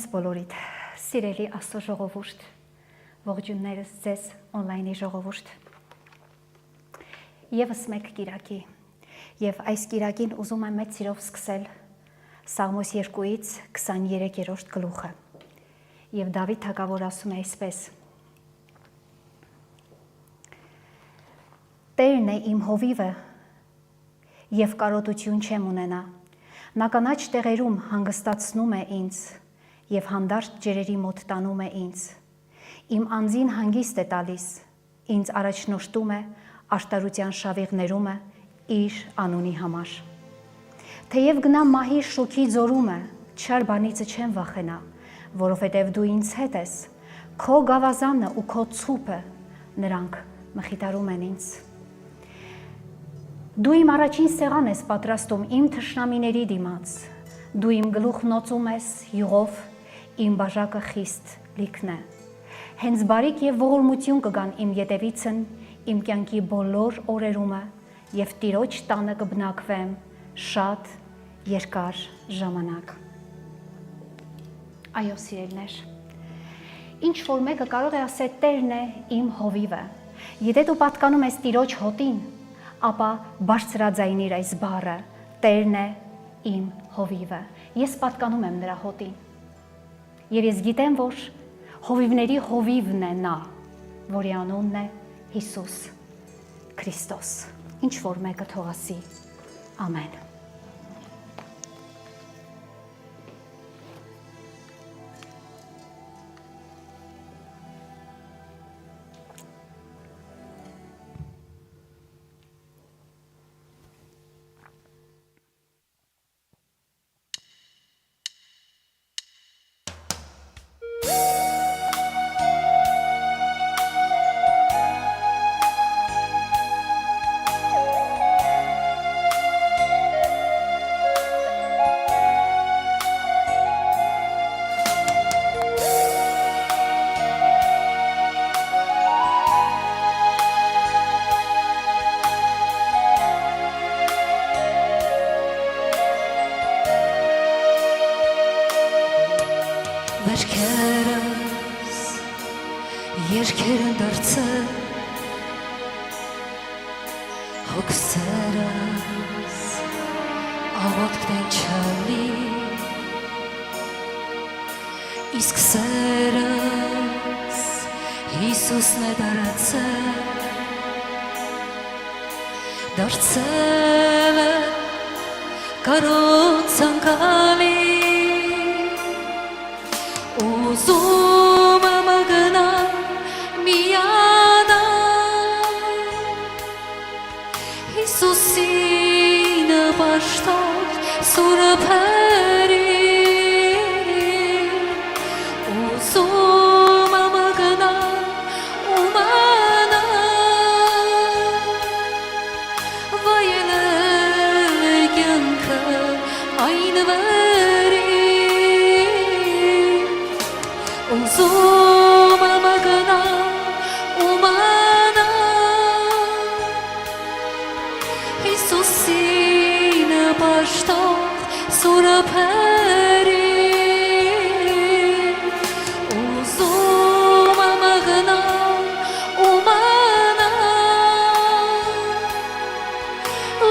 ձեզ բոլորիդ, սիրելի Աստծո ժողովուրդ, ողջուններս ձեզ on-line-ի ժողովուրդ։ Եվս մեկ կիրակի, եւ այս կիրակին ուզում եմ մեծ սիրով սկսել Սաղմոս 2-ից 23-րդ գլուխը։ Եվ Դավիթ թագավոր ասում է այսպես. Տերն է իմ հովիվը, եւ կարոտություն չեմ ունենա։ Նա կանաչ տեղերում հանգստացնում է ինձ եւ հանդարտ ջերերի մոտ տանում է ինձ։ Իմ անձին հանգիստ է տալիս, ինձ առաջնորդում է աշտարության շավիղներումը իր անունի համար։ Թեև գնամ մահի շոքի ձորումը, չար բանիցը չեմ վախենա, որովհետև դու ինձ հետ ես, քո գավազանը ու քո ցուպը նրանք մխիթարում են ինձ։ Դու իմ առաջին սեղան ես պատրաստում իմ թշնամիների դիմաց, դու իմ գլուխն օծում ես յուղով, իմ բաժակը խիստ լիքն է։ Հենց բարիք եւ ողորմություն կգան իմ ետևիցն, իմ կյանքի բոլոր օրերումը եւ Տիրոջ տանը կբնակվեմ շատ երկար ժամանակ։ Այո, սիրելիներ, ինչ որ մեկը կարող է ասել Տերն է իմ հովիվը։ Եթե դու պատկանում ես Տիրոջ հոտին, ապա բարձրաձայնիր այս բառը. Տերն է իմ հովիվը։ Ես պատկանում եմ նրա հոտին։ Եվ ես գիտեմ, որ հովիվների հովիվն է նա, որի անունն է Հիսուս Քրիստոս։ Ինչ որ մեկը թող ասի ամեն։ Վերքերս երկեր են դարձել, հոգսերս աղոտքն են չալի, իսկ սերս Հիսուսն է դարձել է կարոտ ցանկալի, ուզում եմ գնալ միանալ Հիսուսի նպաշտող սուրբերին, ուզում եմ գնալ ումանալ, վայելել կյանքը այն Ուզում եմ գնալ ումանալ Հիսուսի նպաշտող սուրբերին, ուզում եմ գնալ ումանալ,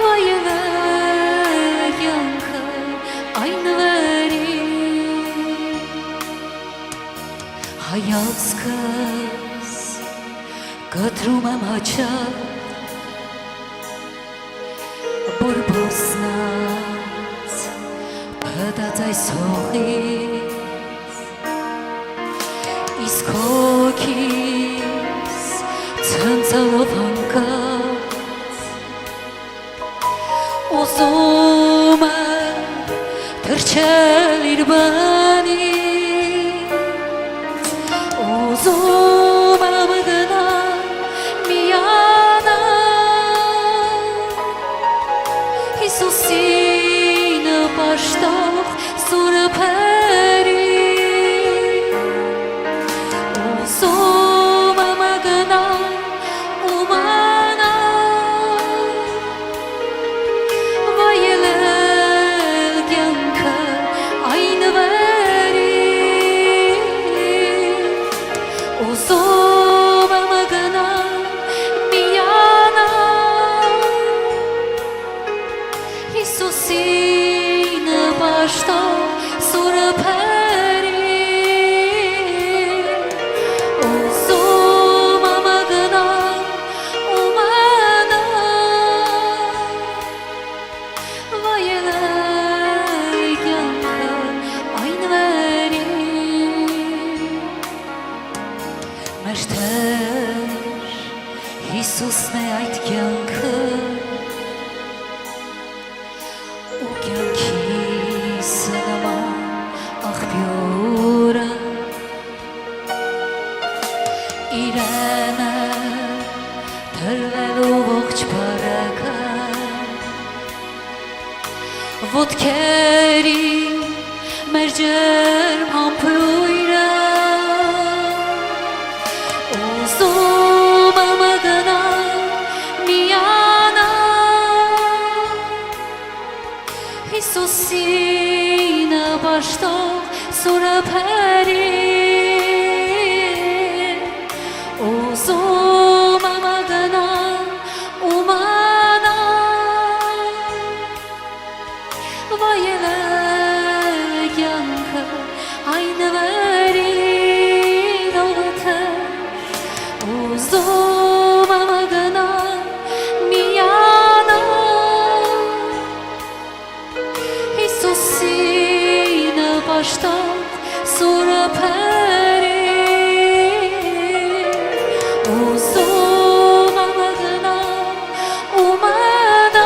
վայելել կյանքը այն Հայացքս կտրում եմ հաճախ, բորբոսնած փտած այս հողից, իսկ հոգիս ցնցալով հանգած, ուզում եմ թռչել իր բանից, Ուզում եմ գնալ միանալ Հիսուսի նպաշտող սուրբերին, ուզում եմ գնալ ումանալ, վայելել կյանքը այն վերի Մերթեր Հիսուսն է այդ կյանքը ու կյանքիս նման աղբյուրը իրենը թրվելու ողջ բարակը ոտքերի մեր ջերմ համբույրը ուզում եմ գնալ միանալ Հիսուսին պաշտող սուրբերին ուզում եմ գնալ ու մանալ վայելել կյանքը այն վերին օդեր ուզում եմ գնալ միանալ Հիսուսին պաշտող սուրբերին ուզում եմ գնալ ու մանալ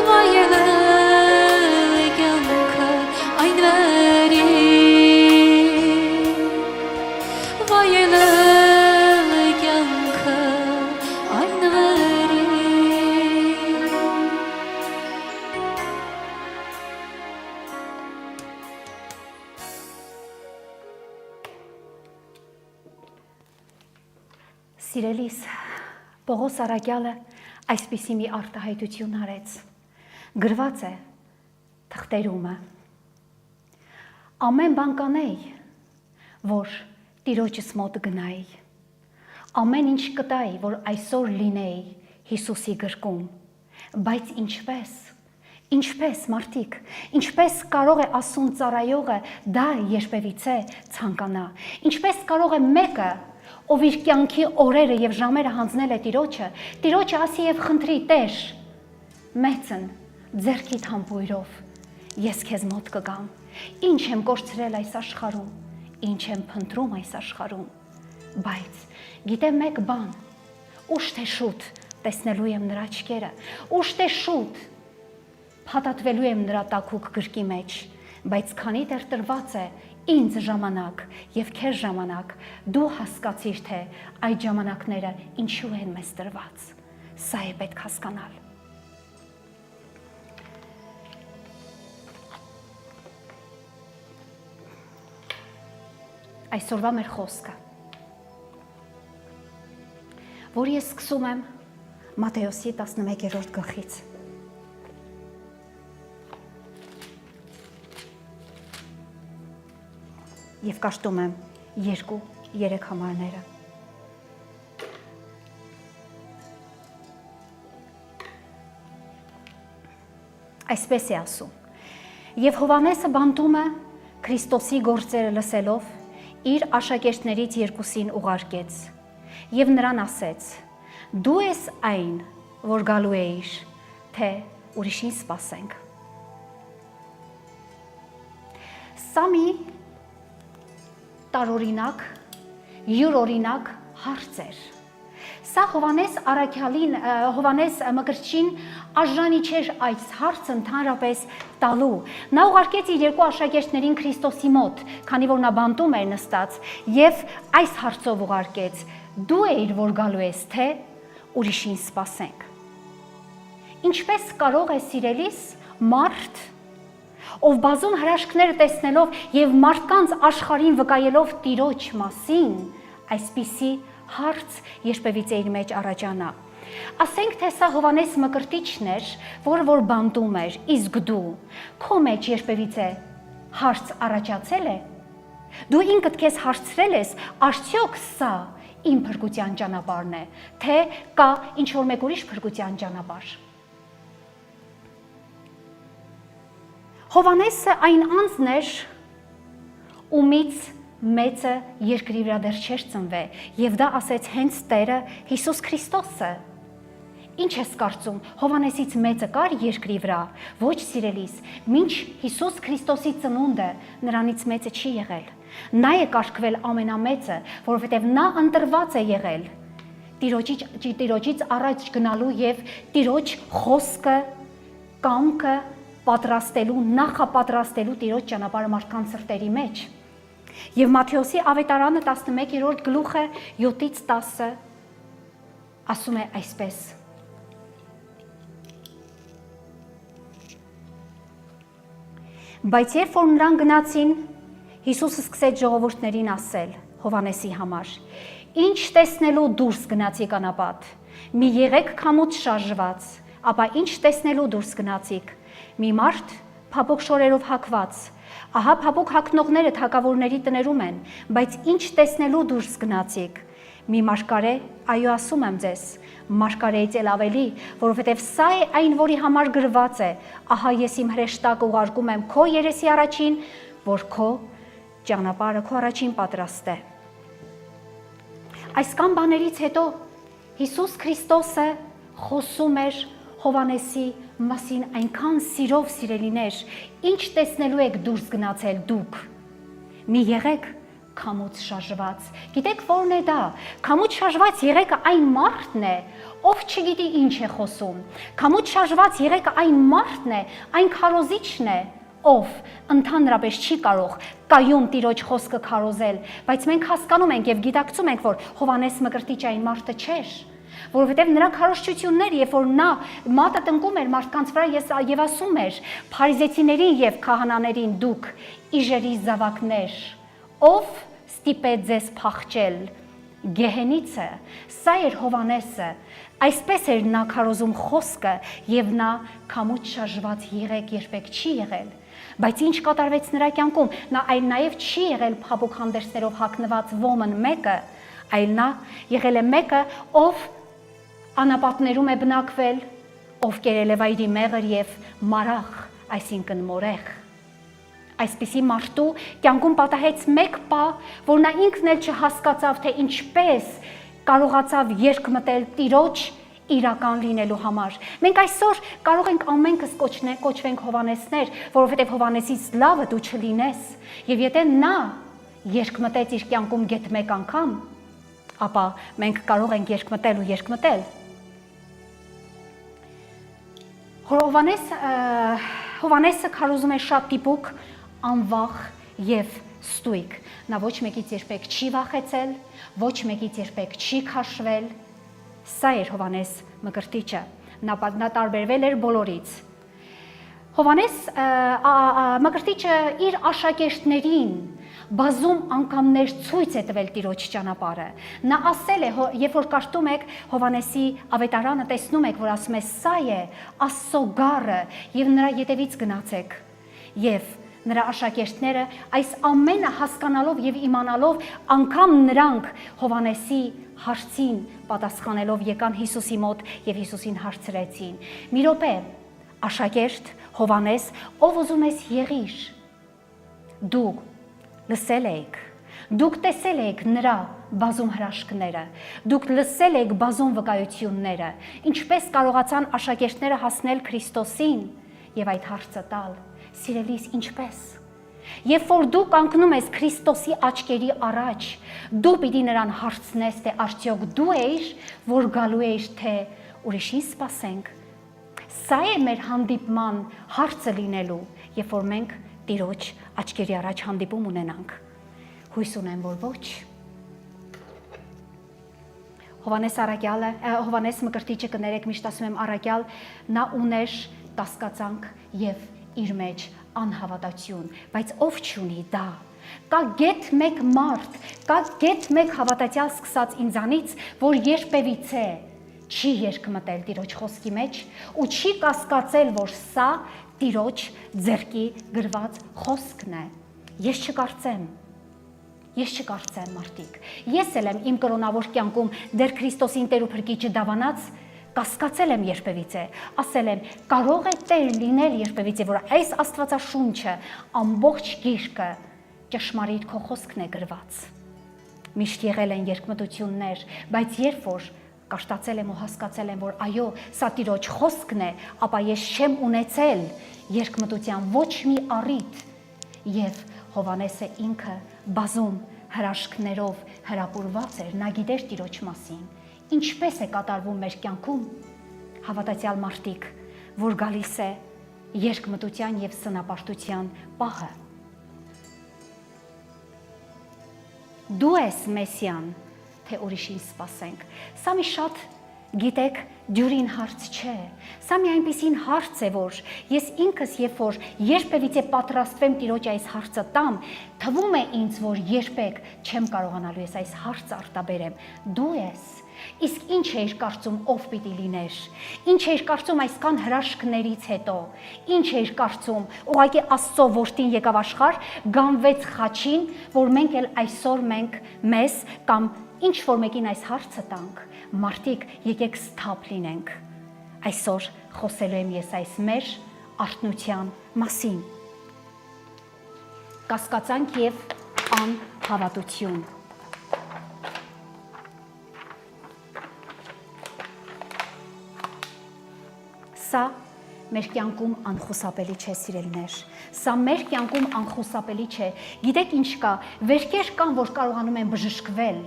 վայելել կյանքը այն վերին վայելել կյանքը այն վերին Սիրելիս, Պողոս Արաքյալը այսպիսի մի արտահայտություն արեց։ Գրված է թղթերումը. ամեն բան կանեի, որ Տիրոջս մոտ գնայի, ամեն ինչ կտայի, որ այսօր լինեի Հիսուսի գրկում, բայց ինչպես մարդիկ, ինչպես կարող է ասուն ծառայողը դա երբևիցե ցանկանա, ինչպես կարող է մեկը, ով իր կյանքի օրերը եւ ժամերը հանձնել է Տիրոջը ասի եւ խնդրի Տեր, մեծն ձեռքիդ համբույրով ես քեզ մոտ կգամ, ինչ եմ կորցրել այս աշխարհում, ինչ եմ փնտրում այս աշխարհում, բայց գիտեմ մեկ բան, ուշ թե շուտ տեսնելու եմ նրա աչքերը, ուշ թե շուտ փաթաթվելու եմ նրա տաքուկ գրկի մեջ, բայց քանի դեռ տրված է ինձ ժամանակ եւ քեզ ժամանակ, դու հասկացիր թե այդ ժամանակները ինչու են մեզ տրված, սա է պետք հասկանալ։ Այսօրվա մեր խոսքը, որ ես սկսում եմ Մատթեոսի 11-րդ գլխից։ Եվ կաշտում եմ 2-3 համարները։ Այսպես է ասում. Եվ Հովհաննեսը բանտումը Քրիստոսի գործերը լսելով իր աշակերտներից երկուսին ուղարկեց եւ նրան ասեց. դու ես այն, որ գալու էիր, թե ուրիշին սպասենք։ Սա մի տարօրինակ, յուրօրինակ հարց էր։ Սա Հովհաննես Մկրտչին արժանի չէր այս հարցը ընդհանրապես տալու։ Նա ուղարկեց իր երկու աշակերտներին Քրիստոսի մոտ, քանի որ նա բանտում էր նստած, եւ այս հարցով ուղարկեց. դու էիր, որ գալու ես, թե ուրիշին սպասենք։ Ինչպես կարող է սիրելիս մարդ, ով բազում հրաշքներ տեսնելով եւ մարդկանց աշխարհին վկայելով Տիրոջ մասին, այսպիսի հարց երբևիցե իր մեջ առաջանա։ Ասենք թե սա Հովհաննես Մկրտիչն էր, որ բանտում էր, իսկ դու քո մեջ երբևիցե հարց առաջացել է։ Դու ինքդ քեզ հարցրել ես, արդյոք սա իմ փրկության ճանապարհն է, թե կա ինչ որ մեկ ուրիշ փրկության ճանապարհ։ Հովհաննեսը այն անձն էր, ումից մեծը երկրի վրա դեռ չէր ծնվել, եւ դա ասեց հենց Տերը Հիսուս Քրիստոսը։ Ինչ ես կարծում, Հովհաննեսից մեծը կար երկրի վրա, ոչ սիրելիս, մինչ Հիսուս Քրիստոսի ծնունդը նրանից մեծը չի եղել։ Նա է կարգվել ամենամեծը, որովհետև նա ընտրված է եղել Տիրոջից առաջ գնալու եւ Տիրոջ խոսքը, կամքը պատրաստելու, նախապատրաստելու Տիրոջ ճանապարհը մարդկանց սրտերի մեջ։ Եվ Մատթեոսի ավետարանը 11-րդ գլուխը 7-ից 10 ասում է այսպես. Բայց երբ որ նրանք գնացին, Հիսուսը սկսեց ժողովուրդներին ասել Հովհաննեսի համար. Ինչ տեսնելու դուրս գնացիք անապատ, մի եղեք քամուց շարժված, ապա ինչ տեսնելու դուրս գնացիք, մի մարդ փափուկ շորերով հագված, ահա փափուկ հագնողները թագավորների տներում են, բայց ինչ տեսնելու դուրս գնացիք, մի մարգարե, այո ասում եմ ձեզ, մարգարեից էլ ավելի, որովհետև սա է այն, որի համար գրված է, ահա ես իմ հրեշտակը ուղարկում եմ քո երեսի առաջին, որ քո ճանապարհը քո առաջին պատրաստ է։ Այս կան բաներից հետո Հիսուս Քրիստոսը խոսում էր Հովհաննեսի մասին այնքան սիրով, սիրելիներ, ինչ տեսնելու եք դուրս գնացել դուք, մի եղեք քամուց շարժված, գիտեք որն է դա, քամուց շարժված եղեկը այն մարդն է, ով չգիտի ինչ է խոսում, քամուց շարժված եղեկը այն մարդն է, այն քարոզիչն է, ով ընդհանրապես չի կարող կայուն Տիրոջ խոսքը քարոզել, բայց մենք հասկանում ենք եւ գիտակցում ենք, որ Հովհաննես Մկրտիչը այն մարդը չէր, որովհետև նրա քարոզչությունները, երբ որ նա մատը տնկում էր մարդկանց վրա եւ ասում էր փարիզեցիներին եւ քահանաներին դուք իժերի զավակներ, ով ստիպեց ձեզ փախչել գեհենիցը, սա էր Հովհաննեսը, այսպես էր նա քարոզում խոսքը եւ նա քամուց շարժված եղեք երբեք չի եղել, բայց ինչ կատարվեց նրա կյանքում, նա այլ նաեւ չի եղել փափուկ հանդերձներով հագնված ոմն մեկը, այլ նա եղել է մեկը, ով անապատներում է բնակվել, ով կերել է վայրի մեղր եւ մարախ, այսինքն մորեղ։ Այսպիսի մարդու կյանքում պատահեց մեկ պահ, որ նա ինքն էլ չհասկացավ, թե ինչպես կարողացավ երկմտել Տիրոջ իրական լինելու համար։ Մենք այսօր կարող ենք ամենքս կոչվենք Հովհաննեսներ, որովհետև Հովհաննեսից լավը դու չլինես, եւ եթե նա երկմտեց իր կյանքում գեթ մեկ անգամ, ապա մենք կարող ենք երկմտել։ Հովհաննեսը քարոզում է շատ տիպուկ, անվախ եւ ստույգ։ Նա ոչ մեկից երբեք չի վախեցել, ոչ մեկից երբեք չի քաշվել։ Սա էր Հովհաննես Մկրտիչը։ Նա տարբերվել էր բոլորից։ Հովհաննես Մկրտիչը իր աշակերտներին բազում անգամներ ցույց է տվել Տիրոջ ճանապարհը։ Նա ասել է, երբ որ կարդում եք Հովհաննեսի ավետարանը, տեսնում եք, որ ասում է սա է Աստծո գառը եւ նրա ետևից գնացեք։ Եվ նրա աշակերտները այս ամենը հասկանալով եւ իմանալով անգամ նրանք Հովհաննեսի հարցին պատասխանելով եկան Հիսուսի մոտ եւ Հիսուսին հարցրեցին. մի րոպե, աշակերտ Հովհաննես, ով ուզում ես եղիր, դուք լսել եք, դուք տեսել եք նրա բազում հրաշքները, դուք լսել եք բազում վկայությունները, ինչպես կարողացան աշակերտները հասնել Քրիստոսին եւ այդ հարցը տալ, սիրելիս ինչպես։ Երբ որ դու կանգնում ես Քրիստոսի աչքերի առաջ, դու պիտի նրան հարցնես, թե արդյոք դու ես, որ գալու ես, թե ուրիշին սպասենք։ Սա է մեր հանդիպման հարցը լինելու, երբ որ մենք Տիրոջ աչքերի առաջ հանդիպում ունենանք։ Հույս ունեմ, որ ոչ։ Հովհաննես Մկրտիչը կներեք, միշտ ասում եմ առաքյալ, նա ուներ կասկածանք եւ իր մեջ անհավատություն, բայց ով չունի դա։ Կա գեթ մեկ մարդ, կա գեթ մեկ հավատացյալ սկսած ինձանից, որ երբևիցե չի երկմտել Տիրոջ խոսքի մեջ ու չի կասկածել, որ սա Տիրոջ ձեռքի գրված խոսքն է։ Ես չկարծեմ, մարդիկ։ Ես էլ եմ իմ կրոնավոր կյանքում դեռ Քրիստոսին Տեր ու Փրկիչը դավանած կասկածել եմ երբևիցե, ասել եմ, կարող է Տեր լինել երբևիցե, որ այս Աստվածաշունչը ամբողջ գիրկը ճշմարիտ քո խոսքն է գրված։ Միշտ եղել են երկմտություններ, բայց երբ որ կաշտացել եմ ու հասկացել եմ, որ այո, սա Տիրոջ խոսքն է, ապա ես չեմ ունեցել երկմտության ոչ մի առիթ, եւ Հովհաննեսը ինքը բազում հրաշքներով հրապուրված էր, նա գիտեր Տիրոջ մասին, ինչպես է կատարվում մեր կյանքում հավատացյալ մարդիկ, որ գալիս է երկմտության եւ սնապարտության պահը։ Դու ես Մեսիան, թե ուրիշին սպասենք։ Սա մի շատ գիտեք, դյուրին հարց չէ։ Սա մի այնպիսին հարց է, որ ես ինքս որ երբևիցե պատրաստվեմ Տիրոջ այս հարցը տամ, թվում է ինձ, որ երբեք չեմ կարողանալու ես այս հարցը արտաբերեմ։ Դու ես։ Իսկ ինչ էիր կարծում, ով պիտի լիներ։ Ինչ էիր կարծում այսքան հրաշքներից հետո։ Ինչ էիր կարծում, ուղղակի Աստծո որդին եկավ աշխարհ, գանվեց խաչին, որ մենք էլ այսօր մեզ կամ ինչ որ մեկին այս հարցը տանք, մարդիկ եկեք սթափ լինենք։ Այսօր խոսելու եմ ես այս մեր արթնության մասին։ Կասկածանք եւ անհավատություն։ Սա մեր կյանքում անխուսափելի չէ, սիրելիներ։ Սա մեր կյանքում անխուսափելի չէ։ Գիտեք ինչ կա, վերքեր կան, որ կարողանում են բժշկվել,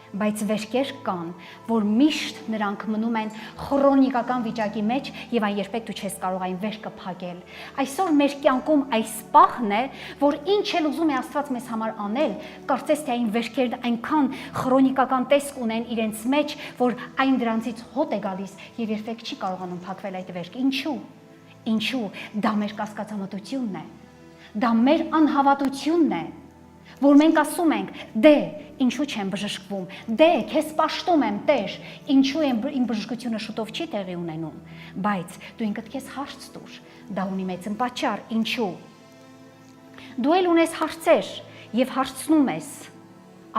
բայց վերքեր կան, որ միշտ նրանք մնում են քրոնիկական վիճակի մեջ եւ այն երբեք դու չես կարող այն վերքը փակել։ Այսօր մեր կյանքում այս պահն է, որ ինչ էլ ուզում է Աստված մեզ համար անել, կարծես թե այն վերքերն այնքան քրոնիկական տեսք ունեն իրենց մեջ, որ այն դրանցից հոտ է գալիս եւ երբեք չի կարողանում փակվել այդ վերքը։ Ինչու՞։ Դա մեր կասկածամտությունն է։ Դա մեր անհավատությունն է, որ մենք ասում ենք, դե, ինչու չեմ բժշկվում, դե, քեզ պաշտում եմ, Տեր, ինչու իմ բժշկությունը շուտով չի տեղի ունենում, բայց դու ինքդ քեզ հարց տուր, դա ունի մեծ պատճառ, ինչու։ Դու էլ ունես հարցեր եւ հարցնում ես,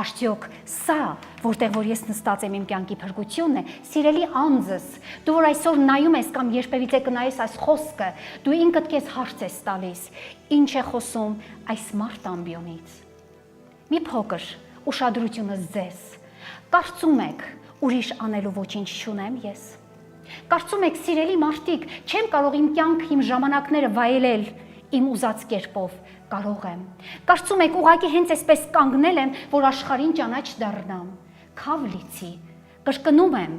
Արդյոք սա, որտեղ որ ես նստած եմ իմ կյանքի փրկությունն է, սիրելի անձս, դու որ այսօր նայում ես կամ երբևիցե կնայես այս խոսքը, դու ինքդ քեզ հարց ես տալիս, ինչ է խոսում այս մարդ ամբիոնից։ Մի փոքր ուշադրությունը ձեզ։ Կարծում եք, ուրիշ անելու ոչինչ չունեմ ես։ Կարծում եք, սիրելի մարդիկ, չեմ կարող իմ կյանքը, իմ ժամանակները վայելել իմ ուզած կերպով, կարող եմ։ Կարծում եք, ուղղակի հենց այսպես կանգնել եմ, որ աշխարհին ճանաչ դառնամ։ Քավ լիցի, կրկնում եմ,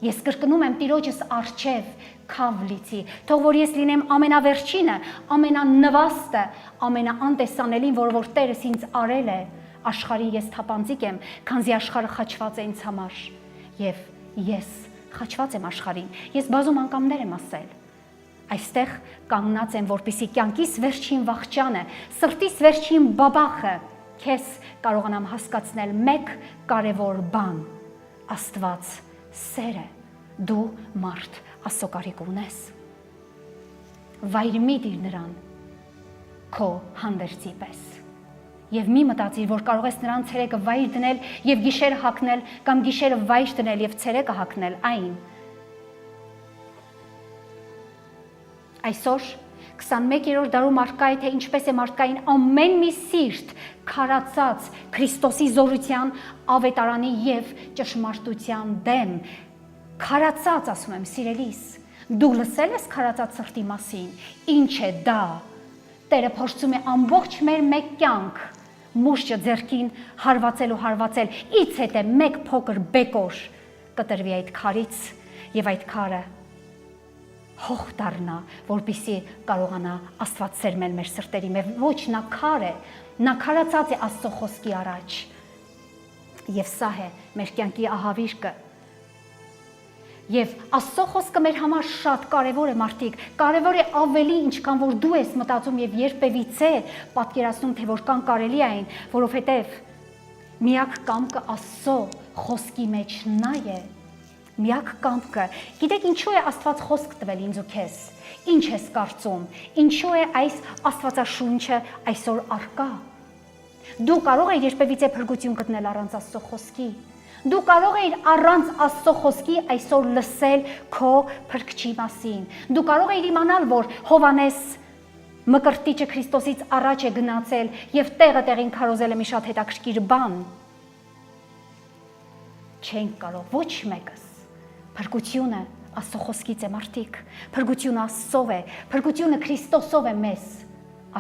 ես կրկնում եմ Տիրոջս առջև, քավ լիցի, թող որ ես լինեմ ամենավերջինը, ամենանվաստը, ամենաանտեսանելին, որ Տերս ինձ արել է, աշխարհին ես թափանցիկ եմ, քանզի աշխարհը խաչված է ինձ համար, եւ ես խաչված եմ աշխարհին, ես բազում անգամներ եմ ասել։ Այստեղ կանգնած եմ, որպեսզի կյանքիս վերջին վախճանը, սրտիս վերջին բաբախը քեզ կարողանամ հասկացնել մեկ կարևոր բան. Աստված սեր է, դու մարդ Աստծո կարիք ունես։ Վայր մի դիր նրան քո հանդերձի պես։ Եվ մի մտածիր, որ կարող ես նրան ցերեկը վայր դնել եւ գիշերը հագնել կամ գիշերը վայր դնել եւ ցերեկը հագնել այն։ Այսօր 21-րդ դարում արկա է, թե ինչպես է մարդկային ամեն մի սիրտ քարացած Քրիստոսի զորության, ավետարանի եւ ճշմարտության դեմ, քարացած, ասում եմ, սիրելիս, դու լսել ես քարացած սրտի մասին, ինչ է դա։ Տերը փորձում է ամբողջ մեր մեկ կյանք մուշճը ձեռքին հարվածել, ից հետը մեկ փոքր բեկոր կտրվի այդ քարից եւ այդ քարը հող դառնա, որպեսզի կարողանա Աստված սերմել մեր սրտերի մեջ, ոչ նա քար է, նա քարացած է Աստծո խոսքի առաջ։ Եվ սա է մեր կյանքի ահավիրքը։ Եվ Աստծո խոսքը մեր համար շատ կարևոր է, մարդիկ, կարևոր է ավելի, ինչքան որ դու ես մտածում եւ երբևիցե պատկերացնում, թե որքան կարելի է այն, որովհետեւ միակ կամքը Աստծո խոսքի մեջ նա է։ Միակ կամքը, գիտեք ինչու է Աստված խոսք տվել ինձ ու քեզ, ինչ ես կարծում, ինչու է այս Աստվածաշունչը այսօր արկա։ Դու կարող ես երբևիցե փրկություն գտնել առանց Աստծո խոսքի։ Դու կարող ես առանց Աստծո խոսքի այսօր լսել քո փրկչի մասին։ Դու կարող ես իմանալ, որ Հովանես Մկրտիչը Քրիստոսից առաջ է գնացել եւ տեղը տեղին քարոզել է մի շատ հետաքրքիր բան։ Չենք կարող ոչ մեկս։ Փրկությունը Աստծո խոսքից է, մարդիկ, փրկությունը Աստծով է, փրկությունը Քրիստոսով է մեզ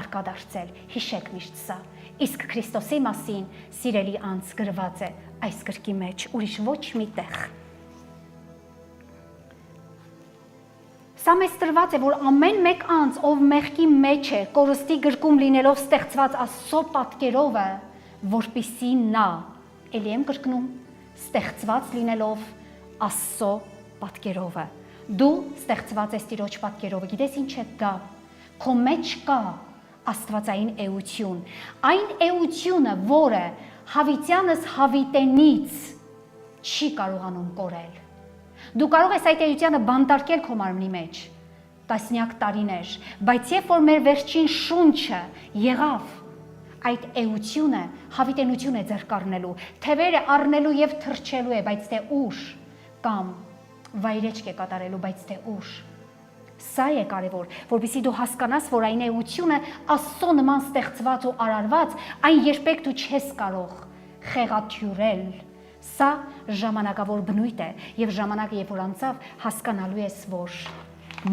արկա դարձել, հիշեք միշտ սա, Իսկ Քրիստոսի մասին սիրելի անձ գրված է այս գրքի մեջ, ուրիշ ոչ մի տեղ։ Սա մեզ տրված է, որ ամեն մեկ անձ, ով մեղքի մեջ է, կորստի գրկում լինելով ստեղծված Աստծո պատկերով է, որպիսի նա, էլի եմ կրկնում, ստեղծված լինելով Աստծո պատկերով է։ Դու ստեղծված ես Տիրոջ պատկերով, գիտես ինչ է դա, քո մեջ կա աստվածային էություն, այն էությունը, որը հավիտյանս հավիտենից չի կարողանում կորել։ Դու կարող ես այդ էությանը բանտարկել քո մարմնի մեջ տասնյակ տարիներ, բայց երբ որ մեր վերջին շունչը եղավ, այդ էությունը հավիտենություն է ձեռք առնելու, թևերը առնելու եւ թռչելու է, բայց թե ուր, կամ վայրեջք է կատարելու, բայց թե ուր։ Սա է կարևոր, որպեսզի դու հասկանաս, որ այն էությունը Աստծո նման ստեղծված ու արարված, այն երբեք դու չես կարող խեղաթյուրել։ Սա ժամանակավոր բնույթ է, եւ ժամանակը երբ որ անցավ, հասկանալու ես, որ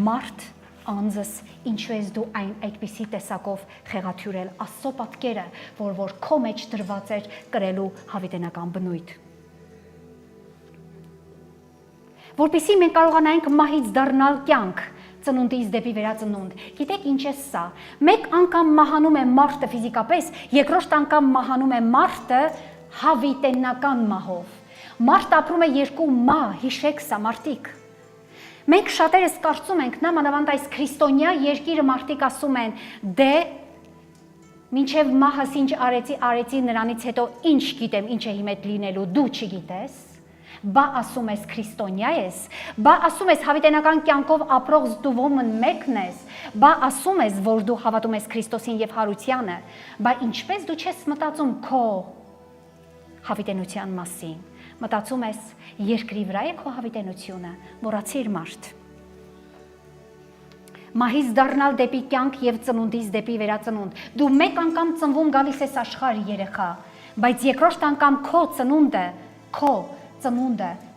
մարդ անձս ինչու ես դու այն այդպիսի տեսակով խեղաթյուրել Աստծո պատկերը, որ քո մեջ դրված էր կրելու հավիտենական բնույթ։ Որպեսզի մենք կարողանանք մահից դառնալ կյանք, ծնունդից դեպի վերածնունդ։ Գիտեք ինչ է սա։ Մեկ անգամ մահանում է մարդը ֆիզիկապես, երկրորդ անգամ մահանում է մարդը հավիտենական մահով։ Մարդը ապրում է երկու մահ, հիշեք սա, մարդիկ։ Մենք շատերս կարծում ենք, նամանավանդ այս քրիստոնյա երկիրը մարդիկ ասում են, դե մինչև մահս ինչ արեցի նրանից հետո ինչ գիտեմ, ինչ է իմ հետ լինելու, դու չգիտես, բա ասում ես քրիստոնյա ես, բա ասում ես հավիտենական կյանքով ապրող զդուվոմն մեկն ես, բա ասում ես, որ դու հավատում ես Քրիստոսին եւ հարությանը, բա ինչպես դու չես մտածում քո հավիտենության մասին, մտածում ես երկրի վրա է քո հավիտենությունը, մոռացիր մարդ։ Մահից դառնալ դեպի կյանք եւ ծնունդից դեպի վերածնունդ։ Դու մեկ անգամ ծնվում գալիս ես աշխարհ երեխա, բայց երկրորդ անգամ քո ծնունդը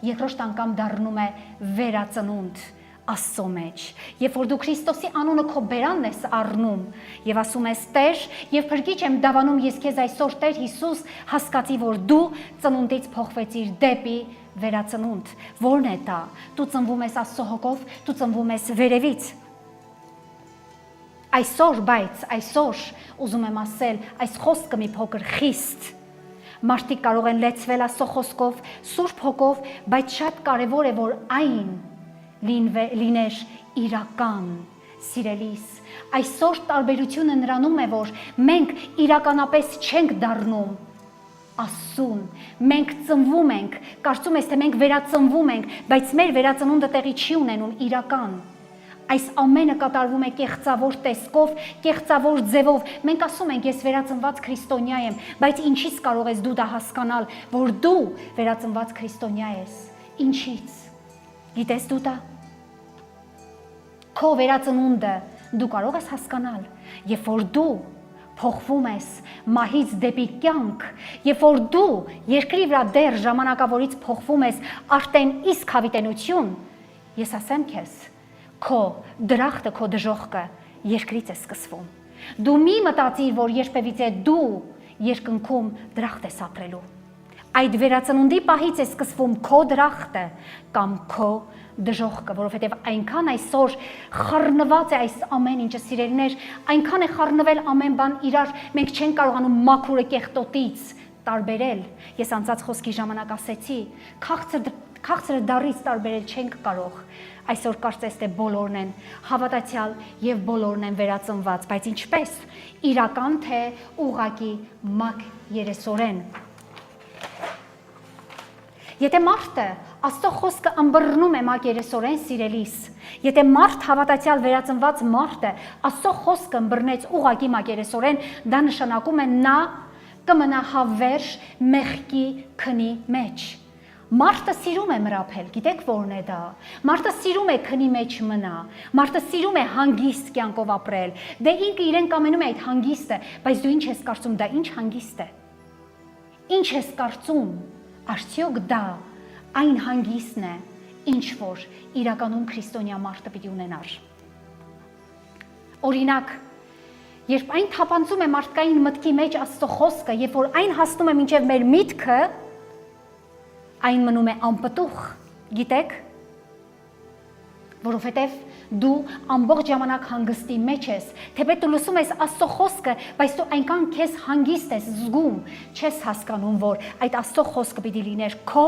երկրորդ անգամ դառնում է վերածնունդ Աստծո մեջ։ Երբ որ դու Քրիստոսի անունը քո բերանն ես առնում եւ ասում ես Տեր, եւ փրկիչ եմ դավանում ես քեզ այսօր Տեր Հիսուս, հասկացի, որ դու ծնունդից փոխվեցիր դեպի վերածնունդ։ Որն է դա։ Դու ծնվում ես Աստծո հոգով, դու ծնվում ես վերևից։ Այսօր ուզում եմ ասել, այս խոսքը մի փոքր խիստ մարդիկ կարող են լեցվել Աստծո խոսքով, Սուրբ Հոգով, բայց շատ կարևոր է, որ այն լիներ իրական, սիրելիս։ Այսօր տարբերությունը նրանում է, որ մենք իրականապես չենք դառնում Աստծուն, մենք ծնվում ենք, կարծում ես, թե մենք վերածնվում ենք, բայց մեր վերածնունդը տեղի չի ունենում իրական։ Այս ամենը կատարվում է կեղծավոր տեսքով, կեղծավոր ձևով։ Մենք ասում ենք, ես վերածնված քրիստոնյա եմ, բայց ինչից կարող ես դու դա հասկանալ, որ դու վերածնված քրիստոնյա ես։ Ինչից։ Գիտես դու դա։ Քո վերածնունդը դու կարող ես հասկանալ, երբ որ դու փոխվում ես մահից դեպի կյանք, երբ որ դու երկրի վրա դեռ ժամանակավորից փոխվում ես արդեն իսկ հավիտենություն, ես ասեմ քեզ, քո դրախտը, քո դժոխքը երկրից է սկսվում։ Դու մի մտածիր, որ երբևիցե դու երկնքում դրախտ ես ապրելու։ Այդ վերածնունդի պահից է սկսվում քո դրախտը կամ քո դժոխքը, որովհետև այնքան այսօր խառնված է այս ամեն ինչը, սիրելիներ, այնքան է խառնվել ամեն բան իրար, մենք չենք կարողանում մաքուրը կեղտոտից տարբերել։ Ես անցած խոսքի ժամանակ ասեցի, քաղցրը դառից տարբերել չենք կարող։ Այսօր կարծես թե բոլորն են հավատացյալ եւ բոլորն են վերածնված, բայց ինչպես իրական թե ուղղակի մակ երեսորեն։ Եթե մարդը Աստծո խոսքը ըմբռնում է մակ երեսորեն, սիրելիս, եթե մարդ հավատացյալ վերածնված մարդը Աստծո խոսքը ըմբռնեց ուղղակի մակ երեսորեն, դա նշանակում է նա կմնա հավերժ մեղքի քնի մեջ։ Մարդը սիրում է մրափել, գիտեք որն է դա։ Մարդը սիրում է քնի մեջ մնա, մարդը սիրում է հանգիստ կյանքով ապրել։ Դե ինքը իրեն կամենում է այդ հանգիստը, բայց դու ինչ ես կարծում, դա ինչ հանգիստ է։ Ինչ ես կարծում, արդյոք դա այն հանգիստն է, ինչ որ իրականում քրիստոնյա մարդը պիտի ունենար։ Օրինակ, Երբ այն թափանցում է մարդկային մտքի մեջ Աստծո խոսքը, երբ որ այն հասնում է մինչև մեր միտքը, այն մնում է անպտուղ, գիտեք, որովհետև դու ամբողջ ժամանակ հանգստի մեջ ես, թեպետ դու լսում ես Աստծո խոսքը, բայց դու այնքան քեզ հանգիստ ես զգում, չես հասկանում, որ այդ Աստծո խոսքը պիտի լիներ քո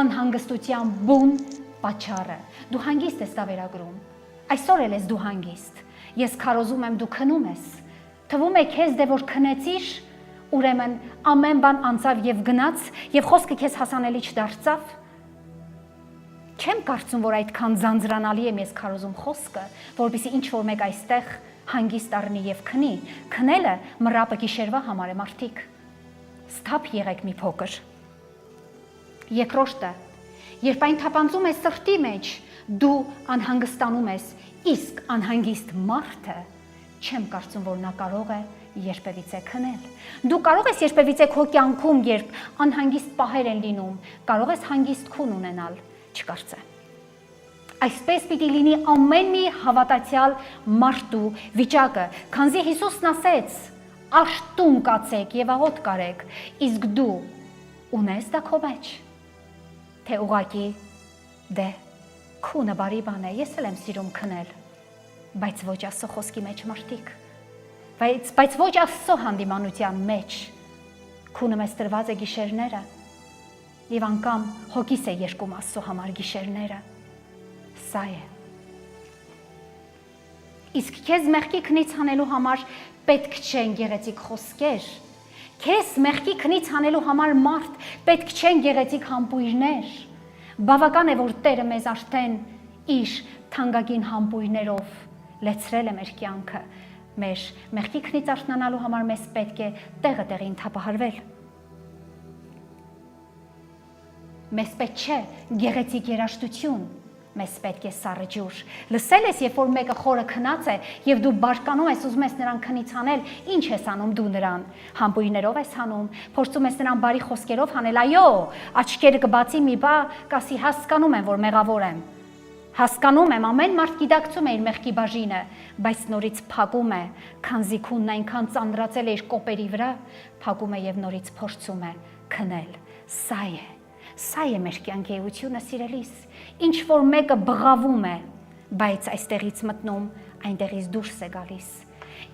անհանգստության բուն պատճառը։ Դու հանգիստ ես դա վերագրում։ Այսօր էլ ես դու հանգիստ։ Ես քարոզում եմ դու քնում ես։ Թվում է քեզ դե որ քնեցիր, ուրեմն ամեն բան անցավ եւ գնաց եւ խոսքը քեզ հասանելի չդարձավ։ Չեմ կարծում, որ այդքան ձանձրանալի եմ ես քարոզում խոսքը, որպեսզի ինչ որ մեկ այստեղ հանգիստ առնի եւ քնի։ Քնելը մռապը գիշերվա համար է, մարդիկ։ Ստապ եղեք մի փոքր։ Երկրորդը, երբ այն թափանցում է սրտի մեջ, դու անհանգստանում ես, իսկ անհանգիստ մարդը չեմ կարծում, որ նա կարող է երբևիցե քնել։ Դու կարող ես երբևիցե քո կյանքում, երբ անհանգիստ պահեր են լինում, կարող ես հանգիստ քուն ունենալ, չկարծեմ։ Այսպես պիտի լինի ամեն մի հավատացյալ մարդու վիճակը, քանզի Հիսուսն ասեց. «Աշտուն կացեք եւ աղոտ կարեք», իսկ դու ունես դա քո մեջ։ Թե ուղակի դե քունը բարի բան է, ես էլ եմ սիրում քնել, բայց ոչ Աստծո խոսքի մեջ, մարդիկ, բայց ոչ Աստծո հանդիմանության մեջ։ Քունը մեզ տրված է գիշերները եւ անգամ հոգիս է երկում Աստծո համար գիշերները։ Սա է։ Իսկ քեզ մեղքի քնից հանելու համար պետք չեն գեղեցիկ խոսքեր։ Քեզ մեղքի քնից հանելու համար մարդ պետք չեն գեղեցիկ համբույրներ։ Բավական է, որ Տերը մեզ արդեն իր թանկագին համբույրներով լեցրել է մեր կյանքը։ Մեր մեղքի քնից արթնանալու համար մեզ պետք է տեղը տեղին թափահարվել։ Մեզ պետք չէ գեղեցիկ երաժշտություն, մեզ պետք է սառը ջուր։ Լսել ես, երբ որ մեկը խորը քնած է եւ դու բարկանում ես, ուզում ես նրան քնից հանել, ինչ ես անում դու նրան։ Համբույրներով ես հանում, փորձում ես նրան բարի խոսքերով հանել, այո, աչքերը կբացի մի բա, կասի հասկանում եմ, որ մեղավոր եմ։ Հասկանում եմ, ամեն մարդ գիտակցում է իր մեղքի բաժինը, բայց նորից փակում է, քանզի քունն այնքան ծանրացել է իր կոպերի վրա, փակում է եւ նորից փորձում է քնել։ Սա է մեր կյանքի էությունը, սիրելիս։ Ինչ որ մեկը բղավում է, բայց այստեղից մտնում, այնտեղից դուրս է գալիս։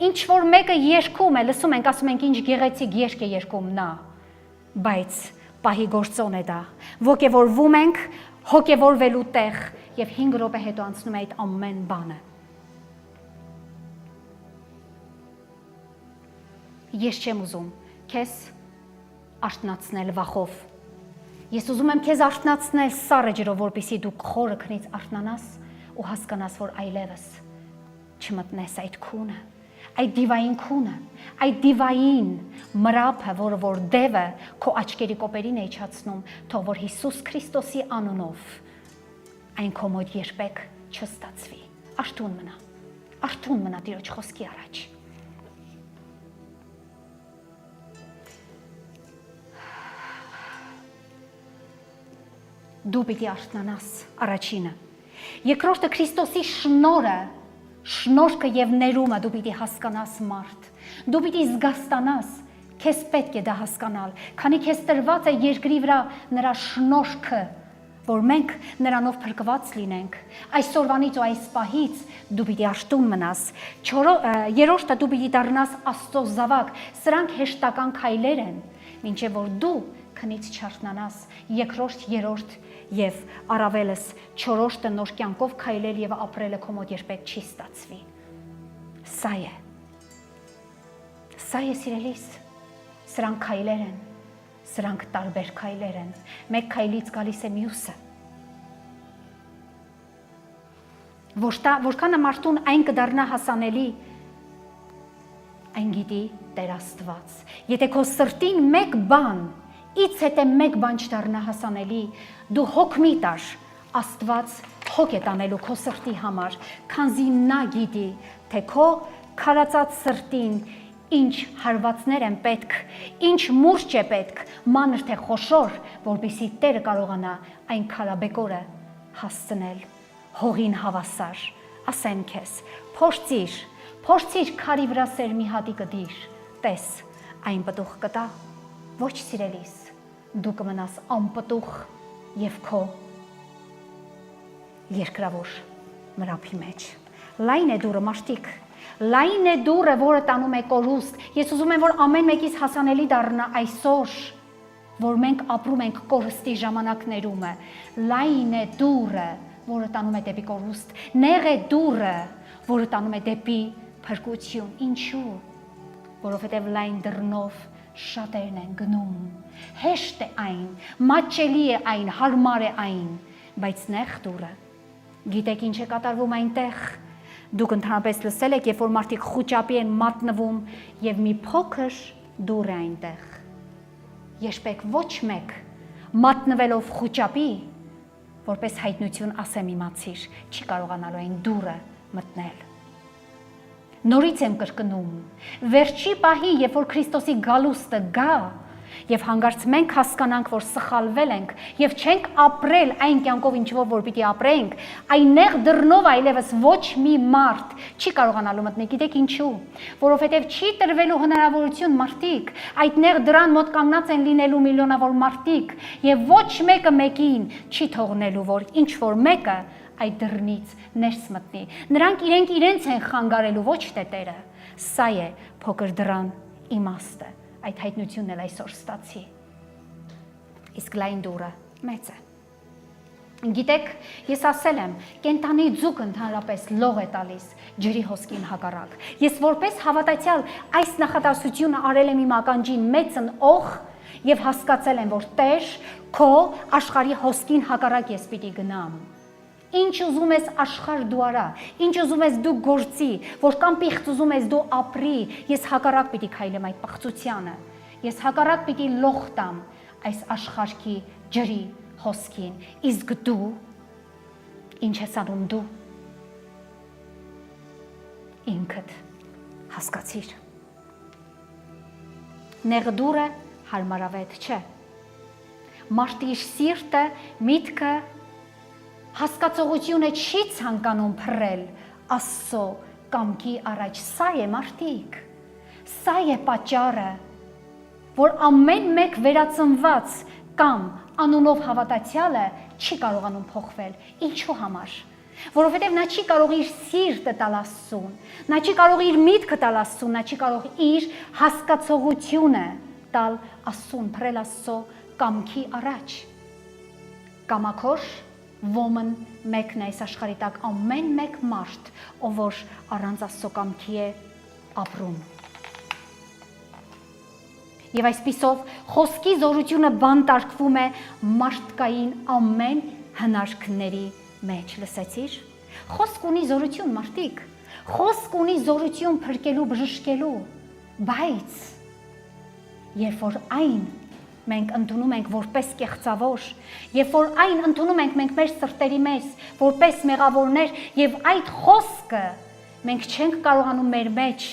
Ինչ որ մեկը երգում է, լսում ենք, ասում ենք, ինչ գեղեցիկ երգ է երգում նա, բայց պահի գործոն է դա։ Ոգևորվում ենք, հոգևորվելու տեղ եւ 5 րոպե հետո անցնում է այդ ամեն բանը։ Ես չեմ ուզում քեզ արթնացնել վախով։ Ես ուզում եմ քեզ արթնացնել սառը ջրով, որպեսզի դու խորը քնից արթնանաս ու հասկանաս, որ այլևս չմտնես այդ քունը, այդ դիվային քունը, այդ դիվային մրափը, որը որ դևը քո աչքերի կոպերին է իջացնում, թող որ Հիսուս Քրիստոսի անունով այն քո մոտ երբեք չստացվի։ Արթուն մնա Տիրոջ խոսքի առաջ։ Դու պիտի արթնանաս, առաջինը։ Երկրորդը Քրիստոսի շնորհքը եւ ներումը դու պիտի հասկանաս, մարդ։ Դու պիտի զգաստանաս, քեզ պետք է դա հասկանալ, քանի քեզ տրված է երկրի վրա նրա շնորհքը, որ մենք նրանով փրկված լինենք։ Այսօրվանից ու այս պահից դու պիտի արթուն մնաս։ Երրորդը դու պիտի դառնաս Աստծո զավակ։ Սրանք հեշտական քայլեր են, մինչև որ դու քնից չարթնանաս, երկրորդ, երրորդ եւ առավելս չորրորդը նոր կյանքով քայլել եւ ապրելը քո մոտ երբեք չի ստացվի։ Սա է, սիրելիս, սրանք քայլեր են, սրանք տարբեր քայլեր են, մեկ քայլից գալիս է մյուսը։ Որքան մարդուն այն կդառնա հասանելի, այն գիտի Տեր Աստված։ Եթե քո սրտին մեկ բան, ից հետե մեկ բան չդառնա հասանելի, դու հոգ մի տար, Աստված հոգ է տանելու քո սրտի համար, քանզի նա գիտի, թե քո քարացած սրտին ինչ հարվածներ են պետք, ինչ մուրջ է պետք, մանր թե խոշոր, որպեսզի Տերը կարողանա այն քարաբեկորը հասցնել հողին հավասար։ Ասեմ քեզ, Փորձիր քարի վրա սերմի հատիկը դիր, տես, այն պտուղ կտա, ոչ սիրելիս, դու կմնաս անպտուղ եւ քո երկրավոր մրափի մեջ։ Լայն է դուրը, մարդիկ, լայն է դուրը, որը տանում է կորուստ։ Ես ուզում եմ, որ ամեն մեկից հասանելի դառնա այսօր, որ մենք ապրում ենք կորստի ժամանակներում։ Լայն է դուրը, որը տանում է դեպի կորուստ, նեղ է դուրը, որը տանում է դեպի փրկություն։ Ինչու՞։ Որովհետև լայն դռնով շատերն են գնում։ Հեշտ է այն, մատչելի է այն, հարմար է այն, բայց նեղ դուրը։ Գիտեք ինչ է կատարվում այնտեղ։ Դուք ընդհանրապես լսել եք, երբ որ մարդիկ խուճապի են մատնվում եւ մի փոքր դուր է այնտեղ։ Երբեք ոչ մեկ մատնվելով խուճապի, որպես հայտնություն ասեմ իմացիր, չի կարողանալու այն դուրը մտնել։ Նորից եմ կրկնում, վերջի պահին, երբ որ Քրիստոսի գալուստը գա, եւ հանգարց մենք հասկանանք, որ սխալվել ենք եւ չենք ապրել այն կյանքով, ինչով որ պիտի ապրենք, այն նեղ դռնով այլևս ոչ մի մարդ չի կարողանալու մտնել։ Գիտեք ինչու։ Որովհետեւ չի տրվելու հնարավորություն մարդիկ, այդ նեղ դռան մոտ կանգնած են լինելու միլիոնավոր մարդիկ եւ ոչ մեկը մեկին չի թողնելու, որ ինչ որ մեկը այդ դռնից ներս մտնի։ Նրանք իրենց են խանգարելու, ոչ թե Տերը։ Սա է փոքր դռան իմաստը։ Այդ հայտնությունն էլ այսօր ստացի։ Իսկ լայն դուրը մեծ է։ Գիտեք, ես ասել եմ, կենտանի ձուկ ընդհանրապես լող է տալիս ջրի հոսքին հակառակ։ Ես որպես հավատացյալ այս նախադասությունը արել եմ իմ ականջին մեծն օղ եւ հասկացել եմ, որ Տեր քո աշխարհի հոսքին հակառակ ես պիտի գնամ։ Ինչ ուզում ես աշխարհ դու արա, ինչ ուզում ես դու գործի, որքան պիղծ ուզում ես դու ապրի, ես հակառակ պիտի քայլեմ այդ պղծությանը։ Ես հակառակ պիտի լող տամ այս աշխարհի ջրի հոսքին։ Իսկ դու ինչ ես անում դու։ Ինքդ հասկացիր։ Նեղ դուրը հարմարավետ չէ։ Մարդի իր սիրտը, միտքը, հասկացողությունը չի ցանկանում փռել Աստծո կամքի առաջ։ Սա է մարդիկ։ Սա է պատճառը, որ ամեն մեկ վերածնված կամ անունով հավատացյալը չի կարողանում փոխվել։ Ինչու համար։ Որովհետև նա չի կարող իր սիրտը տալ Աստծուն, նա չի կարող իր միտքը տալ Աստծուն, նա չի կարող իր հասկացողությունը տալ Աստծուն, փռել Աստծո կամքի առաջ։ Կամաքոր ոմն մեկն է այս աշխարհի տակ ամեն մեկ մարդ, ով որ առանց Աստծո կամքի է ապրում։ Եվ այսպիսով խոսքի զորությունը բանտարկվում է մարդկային ամեն հնարքների մեջ, լսեցիր։ Խոսք ունի զորություն, մարդիկ։ Խոսք ունի զորություն փրկելու, բժշկելու, բայց երբ որ այն մենք ընդունում ենք որպես կեղծավոր, երբ որ այն ընդունում ենք մենք մեր սրտերի մեջ, որպես մեղավորներ, եւ այդ խոսքը մենք չենք կարողանում մեր մեջ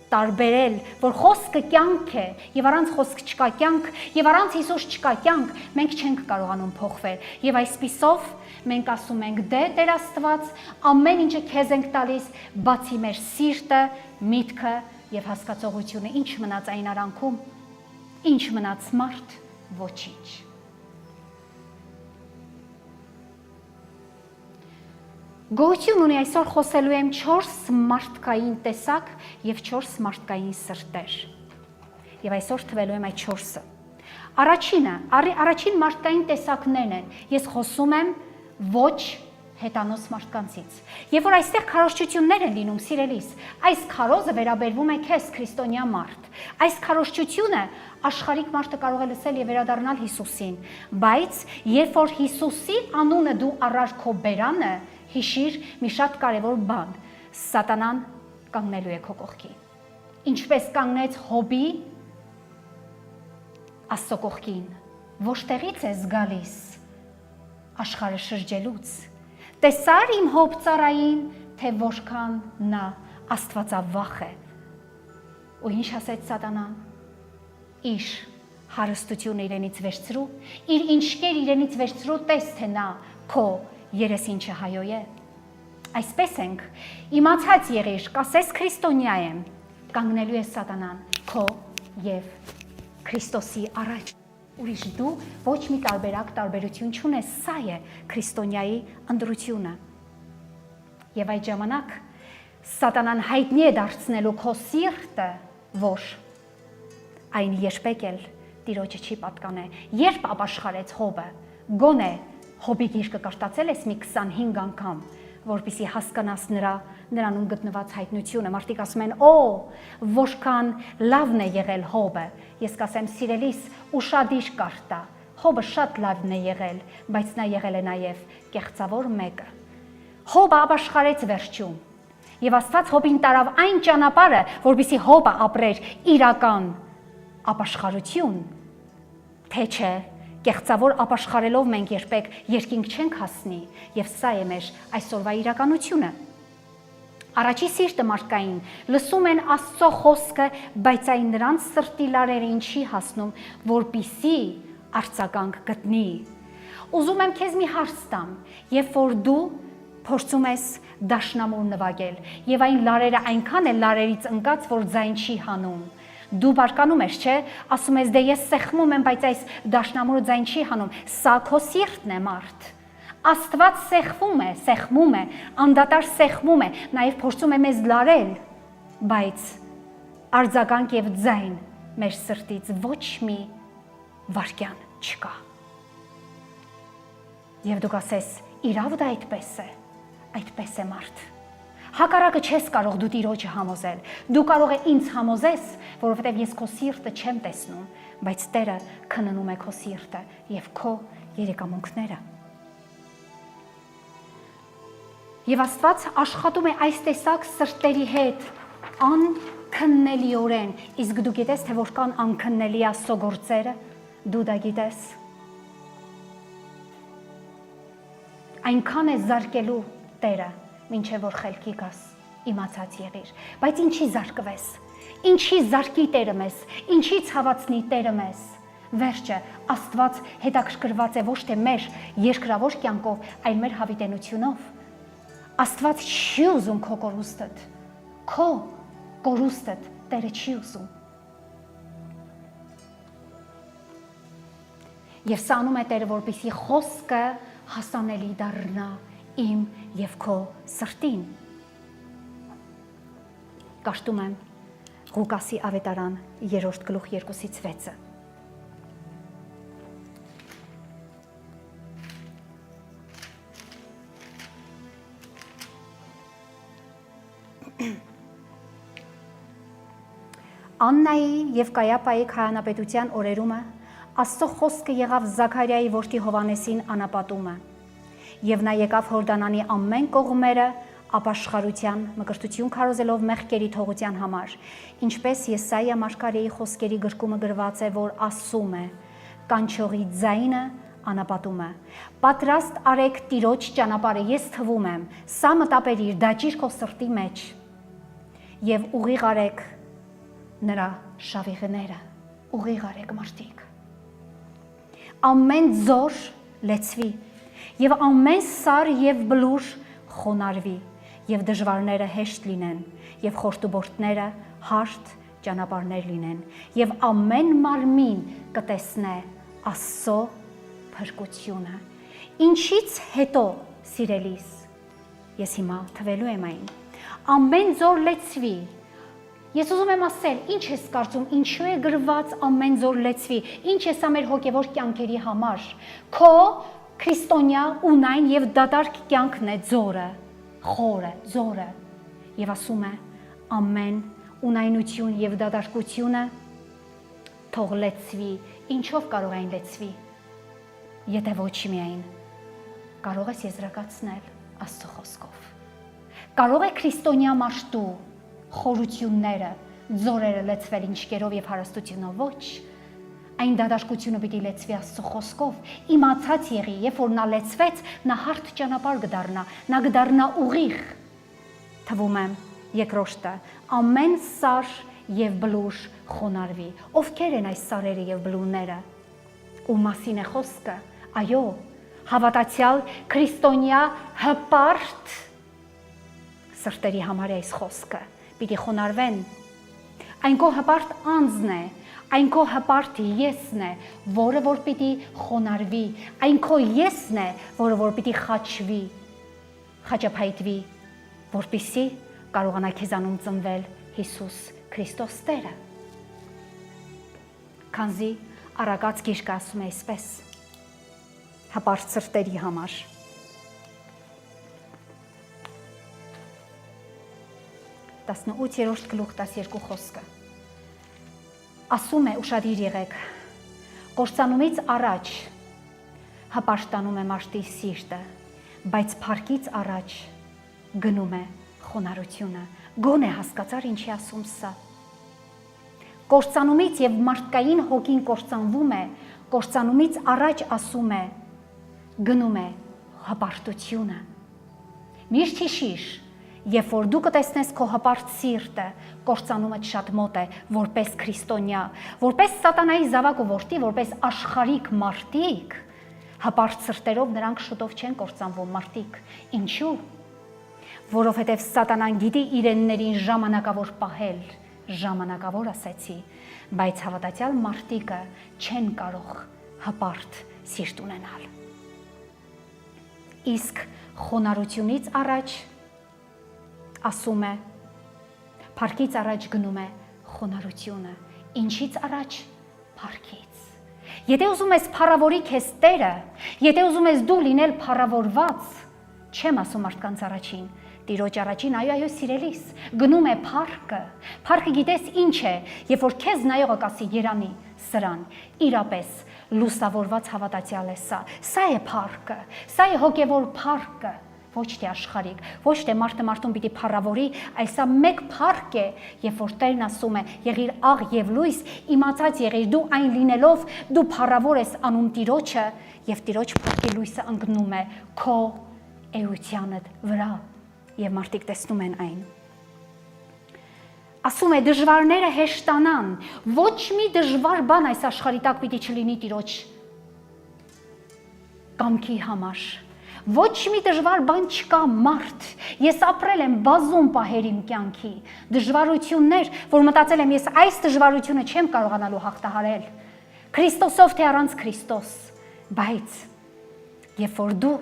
տարբերել, որ խոսքը կյանք է, եւ առանց խոսք չկա կյանք, եւ առանց Հիսուս չկա կյանք, մենք չենք կարողանում փոխվել։ Եվ այսպիսով մենք ասում ենք՝ դե Տեր Աստված, ամեն ինչը քեզ ենք տալիս, բացի մեր սիրտը, միտքը եւ հասկացողությունը, ինչ մնաց այն արանքում։ Ինչ մնաց մարդ, ոչինչ։ Գոյություն ունի այսօր խոսելու եմ 4 մարդկային տեսակ եւ 4 մարդկային սրտեր։ Եվ այսօր թվելու եմ այդ 4-ը։ Առաջին մարդկային տեսակներն են։ Ես խոսում եմ ոչ հետանոց մարդկանցից։ Երբ որ այստեղ քարոզչություններ են լինում, սիրելիս, այս քարոզը վերաբերվում է քեզ, քրիստոնյա մարդ։ Այս քարոզչությունը աշխարհիկ մարդը կարող է լսել եւ վերադառնալ Հիսուսին, բայց երբ որ Հիսուսի անունը դու առար քո բերանը, հիշիր մի շատ կարևոր բան. Սատանան կանգնելու է քո կողքին։ Ինչպես կանգնեց Հոբի Աստծո կողքին, ոչ տեղից ես գալիս աշխարհը շրջելուց։ Տեսար իմ Հոբ ծառային, թե որքան նա աստվածավախ է։ Ու ինչ ասեց Սատանան։ Իր հարստությունը իրենից վերցրու, իր ինչկեր իրենից վերցրու, տես թե նա քո երեսինչը հայոյ է։ այսպես ենք, իմացած եղիր, կասես քրիստոնյա եմ, կանգնելու է սատանան քո եւ Քրիստոսի առաջ։ Ուրիշ դու ոչ մի տարբերություն չունես, սա է քրիստոնյայի ընտրությունը։ Եվ այդ ժամանակ սատանան հայտնի է դարձնելու քո սիրտը, որ այն երբեք էլ Տիրոջը չի պատկանե։ Երբ ապաշխարեց Հոբը, գոնե Հոբի գիրքը կրտացել ես մի 25 անգամ, որպեսզի հասկանաս նրանում գտնված հայտնությունը։ Մարդիկ ասում են, որքան լավն է եղել Հոբը։ Ես կասեմ, սիրելիս, ուշադիր կարտա։ Հոբը շատ լավն է եղել, բայց նա եղել է նաև կեղծավոր մեկը։ Հոբը ապաշխարեց վերջում։ Եվ Աստված Հոբին տարավ այն ճանապարհը, որպեսզի Հոբը ապրեր իրական ապաշխարություն, թե չէ կեղծավոր ապաշխարելով մենք երբեք երկինք չենք հասնի, եւ սա է մեր այսօրվա իրականությունը։ Առաջի սիրտը մարդկային լսում են Աստծո խոսքը, բայց այն նրանց սրտի լարերին չի հասնում, որպիսի արձագանք գտնի։ Ուզում եմ քեզ մի հարց տամ, երբ որ դու փորձում ես դաշնամուր նվագել, եւ այն լարերը այնքան է լարերից ընկած, որ ձայն չի հանում։ Դու բարկանում ես, չէ՞, ասում ես, դե ես սեղմում եմ, բայց այս դաշնամուրը ձայն չի հանում։ Սա քո սիրտն է, մարդ։ Աստված սեղմում է, անդադար սեղմում է, նաև փորձում է մեզ լարել, բայց արձագանք եւ ձայն մեր սրտից ոչ մի վարքյան չկա։ Եվ դու կասես, իրավ դա այդպես է մարդ։ Հակառակը չես կարող դու Տիրոջը համոզել։ Դու կարող ես ինձ համոզես, որովհետև ես քո սիրտը չեմ տեսնում, բայց Տերը քննում է քո սիրտը եւ քո երեկամունքները։ Եվ Աստված աշխատում է այս տեսակ սրտերի հետ անքննելիորեն, իսկ դու գիտես, թե որքան անքննելի է Աստծո գործերը, դու դա գիտես։ Այնքան է զարկելու Տերը, մինչև որ խելքի գաս, իմացած եղիր, բայց ինչի զարկվես, ինչի զարկի Տերը մեզ, ինչի ցավացնի Տերը մեզ։ Վերջը Աստված հետաքրքրված է ոչ թե մեր երկրավոր կյանքով, այլ մեր հավիտենությունով։ Աստված չի ուզում քո կորուստդ Տերը չի ուզում։ Եվ սա անում է Տերը, որպեսզի խոսքը հասանելի դառնա իմ եւ քո սրտին։ Կաշտում եմ Ղուկասի ավետարան 3:2-6։ Աննայի եւ Կայապայի քահանապետության օրերումը Աստծո խոսքը եղավ Զաքարիայի որդի Հովանեսին անապատումը, եւ նա եկավ Հորդանանի ամեն կողմերը ապաշխարության մկրտություն քարոզելով մեղքերի թողության համար, ինչպես Եսայիա մարգարեի խոսքերի գրկումը գրված է, որ ասում է. «Կանչողի ձայնը անապատումը, պատրաստ արեք Տիրոջ ճանապարհը, ես թվում եմ, սա մտապերիր, դաջիր քո սրտի մեջ, եւ ուղիղ արեք նրա շավիղները, ուղիղ արեք մարդիկ։ Ամեն ձոր լեցվի, եւ ամեն սար եւ բլուր խոնարհվի, եւ դժվարները հեշտ լինեն, եւ խորտուբորտները հարթ ճանապարհներ լինեն, եւ ամեն մարմին կտեսնե Աստծո փրկությունը»։ Ինչից հետո, սիրելիս, ես հիմա թվելու եմ այն, ամեն ձոր լեցվի։ Ես ուզում եմ ասել, ինչ ես կարծում, ինչու է գրված ամեն ձոր լեցվի, ինչ է սա մեր հոգևոր կյանքերի համար։ Քո քրիստոնյա ունայն եւ դատարկ կյանքն է ձորը, խորը, ձորը։ Եվ ասում է, ամեն ունայնություն եւ դատարկությունը թող լեցվի։ Ինչով կարող այն լեցվի։ Եթե ոչ միայն կարող ես եզրակացնել Աստծո խոսքով։ Կարող է քրիստոնյա մարդու խորությունները, ձորերը լեցվել ինչկերով եւ հարստությունով, ոչ։ Այն դատարկությունը պիտի լեցվի Աստծո խոսքով։ Իմացած եղի, երբ որ նա լեցվեց, նա հարթ ճանապարհ կդառնա, նա կդառնա ուղիղ։ Թվում եմ երկրորդը, ամեն սար եւ բլուր խոնարհվի։ Ովքեր են այս սարերը եւ բլուրները։ Ու մասին է խոսքը։ Այո, հավատացյալ քրիստոնյա հպարտ սրտերի համար է այս խոսքը, պիտի խոնարհվեն։ Այն քո հպարտ անձն է, այն քո հպարտ եսն է, որը որ պիտի խոնարհվի, այն քո եսն է, որը որ պիտի խաչվի, խաչափայտվի, որպեսզի կարողանա քեզանում ծնվել Հիսուս Քրիստոս Տերը։ Քանզի Արագած գիրքը ասում է այսպես. հպարտ սրտերի համար։ 18-րդ գլուխ 12 խոսքը ասում է, ուշադիր եղեք, կործանումից առաջ հպարտանում է մարդի սիրտը, բայց փառքից առաջ գնում է խոնարհությունը։ Գոնե հասկացար ինչի ասում սա։ Կործանումից եւ մարդկային հոգին կործանվում է, կործանումից առաջ ասում է գնում է հպարտությունը։ Միշտ հիշիր, երբ որ դու կտեսնես քո հպարտ սիրտը, կործանումը շատ մոտ է, որպես քրիստոնյա, որպես սատանայի զավակ ու որդի, որպես աշխարհիկ մարդիկ, հպարտ սրտերով նրանք շուտով չեն կործանվում մարդիկ։ Ինչու՞։ Որովհետև սատանան գիտի իրեններին ժամանակավոր պահել, ժամանակավոր ասեցի, բայց հավատացյալ մարդիկը չեն կարող հպարտ սիրտ ունենալ։ Իսկ խոնարհությունից առաջ ասում է, փառքից առաջ գնում է խոնարհությունը, ինչից առաջ փառքից։ Եթե ուզում ես փառավորի քեզ Տերը, եթե ուզում ես դու լինել փառավորված, չեմ ասում մարդկանց առաջին, Տիրոջ առաջին, այո, սիրելիս, գնում է փառքը։ Փառքը գիտես ինչ է, երբ որ քեզ նայողը կասի Երանի, սրան, իրապես լուսավորված հավատացյալ է սա։ Սա է փառքը, սա է հոգևոր փառքը, ոչ թե աշխարհիկ, ոչ թե մարդը մարդուն պիտի փառավորի, այլ սա մեկ փառք է, երբ որ Տերն ասում է, եղիր աղ եւ լույս, իմացած եղիր դու այն լինելով, դու փառավոր ես անում Տիրոջը, եւ Տիրոջ փառքի լույսը ընկնում է քո էությանդ վրա։ Եվ մարդիկ տեսնում են այն։ Ասում է դժվարները հեշտանան, ոչ մի դժվար բան այս աշխարհի տակ պիտի չլինի Տիրոջ կամքի համար։ Ոչ մի դժվար բան չկա մարդ։ Ես ապրել եմ բազում պահեր իմ կյանքի, դժվարություններ, որ մտածել եմ ես այս դժվարությունը չեմ կարողանալու հաղթահարել։ Քրիստոսով թե առանց Քրիստոս, բայց երբ որ դու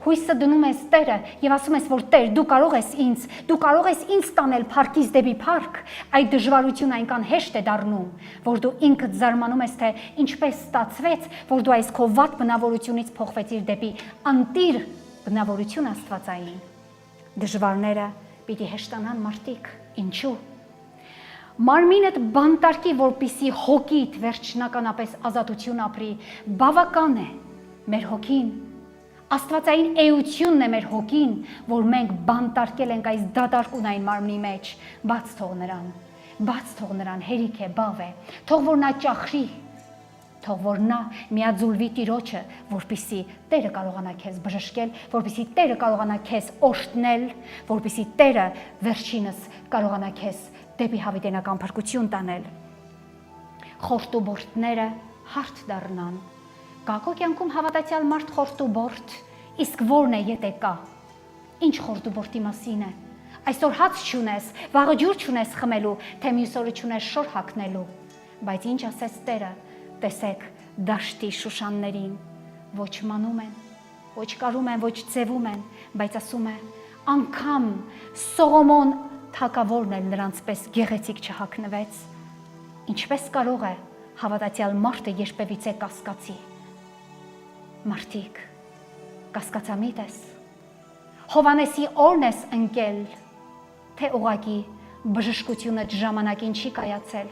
հույսը դնում ես Տերը եւ ասում ես, որ Տեր, դու կարող ես ինձ տանել փառքից դեպի փառք, այդ դժվարությունը այնքան հեշտ է դառնում, որ դու ինքդ զարմանում ես, թե ինչպես ստացվեց, որ դու այս քո վատ բնավորությունից փոխվեցիր դեպի անտիր բնավորություն աստվածային։ Դժվարները պիտի հեշտանան մարդիկ, ինչու՞։ Մարմինդ բանտարկի, որպիսի հոգիդ վերջնականապես ազատություն ապրի, բավական է մեր հոգին։ Աստվածային էությունն է մեր հոգին, որ մենք բանտարկել ենք այս դատարկունային մարմնի մեջ, բաց թող նրան, հերիք է, բավ է, թող որ նա ճախրի, թող որ նա միաձուլվի Տիրոջը, որպեսզի Տերը կարողանա քեզ բժշկել, որպեսզի Տերը կարողանա քեզ օրհնել, որպեսզի Տերը վերջինս կարողանա քեզ դեպի հավիտենական փրկություն տանել։ Խորտուբորտները հարթ դառնան։ Կա քո կյանքում հավատացյալ մարդ խորտուբորտ, իսկ որն է եթե կա։ Ինչ խորտուբորտի մասին է։ Այսօր հաց չունես, վաղը ջուր չունես խմելու, թե մյուս օրը չունես շոր հագնելու։ Բայց ինչ ասեց Տերը, տեսեք դաշտի շուշաններին, ոչ մանում են, ոչ կարում են, ոչ ձևում են, բայց ասում է, անգամ Սողոմոն թագավորն էլ նրանց պես գեղեցիկ չհագնվեց։ Ինչպես կարող է հավատացյալ մարդը երբևիցե կասկածի։ Մարդիկ, կասկածամիտ ես, Հովանեսի օրն ես ընկել, թե ուղղակի բժշկությունը ժամանակին չի կայացել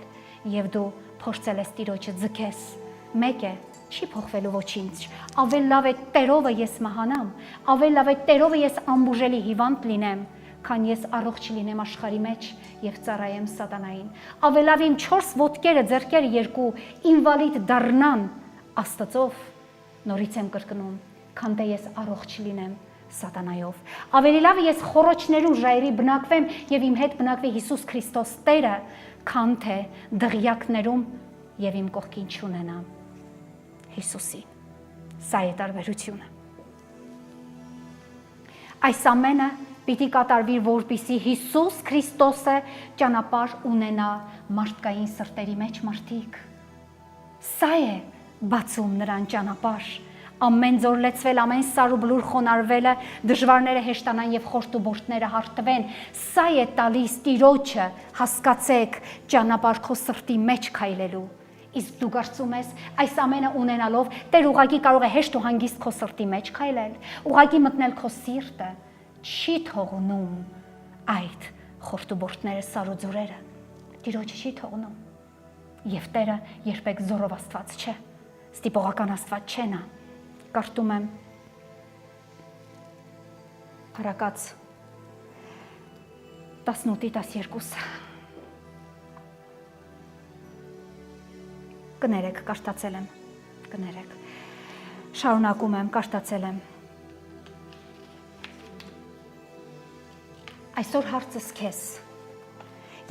եւ դու փորձել ես Տիրոջը ձգես, մեկ է, չի փոխվելու ոչինչ, ավել լավ է Տերովը ես մահանամ, ավել լավ է Տերովը ես ամբուժելի հիվանդ լինեմ, քան ես առողջ լինեմ աշխարհի մեջ եւ ծառայեմ սատանային, ավել լավ իմ 4 ոտքերը, ձեռքերը 2 ինվալիդ դառնան Աստծով, նորից եմ կրկնում, քան թե ես առողջ լինեմ սատանայով։ Ավելի լավ է ես խոռոչներու ժայռի բնակվեմ եւ իմ հետ բնակվի Հիսուս Քրիստոս Տերը, քան թե դղյակներում եւ իմ կողքին չունենամ Հիսուսի։ Սա է տարբերությունը։ Այս ամենը պիտի կատարվի, որպեսզի Հիսուս Քրիստոսը ճանապարհ ունենա մարդկային սրտերի մեջ, մարդիկ։ Սա է բացում նրան ճանապարհ։ Ամեն ձոր լեցվել, ամեն սար ու բլուր խոնարհվելը, դժվարները հեշտանան եւ խորտուբորտները հարթվեն։ Սա է տալիս Տիրոջը, հասկացեք, ճանապարհ քո սրտի մեջ քայլելու։ Իսկ դու կարծում ես, այս ամենը ունենալով, Տեր ուղղակի կարող է հեշտ ու հանգիստ քո սրտի մեջ քայլել, ուղղակի մտնել քո սիրտը, չի թողնում այդ խորտուբորտները, սար ու ձորերը։ Տիրոջը չի թողնում։ Եվ Տերը երբեք զորով Աստված չէ, ստիպողական Աստված չէ նա։ Կարդում եմ Փարակաց 18:12 Կներեք, կարդացել եմ, կներեք, շարունակում եմ, կարդացել եմ։ Այսօր հարցս քեզ,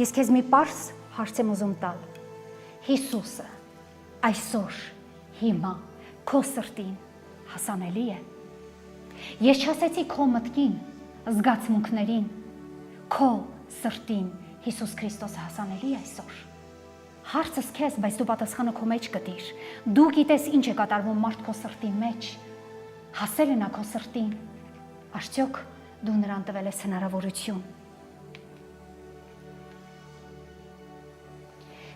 ես քեզ մի պարզ հարց եմ ուզում տալ, Հիսուսը այսօր, հիմա, քո սրտին հասանելի է։ Ես չասեցի քո մտքին, զգացմունքներին, քո սրտին Հիսուս Քրիստոսը հասանելի է այսօր։ Հարցս քեզ, բայց դու պատասխանը քո մեջ գտիր։ Դու գիտես ինչ է կատարվում մարդ քո սրտի մեջ։ Հասել է նա քո սրտին։ Արդյոք դու նրան տվել ես հնարավորություն։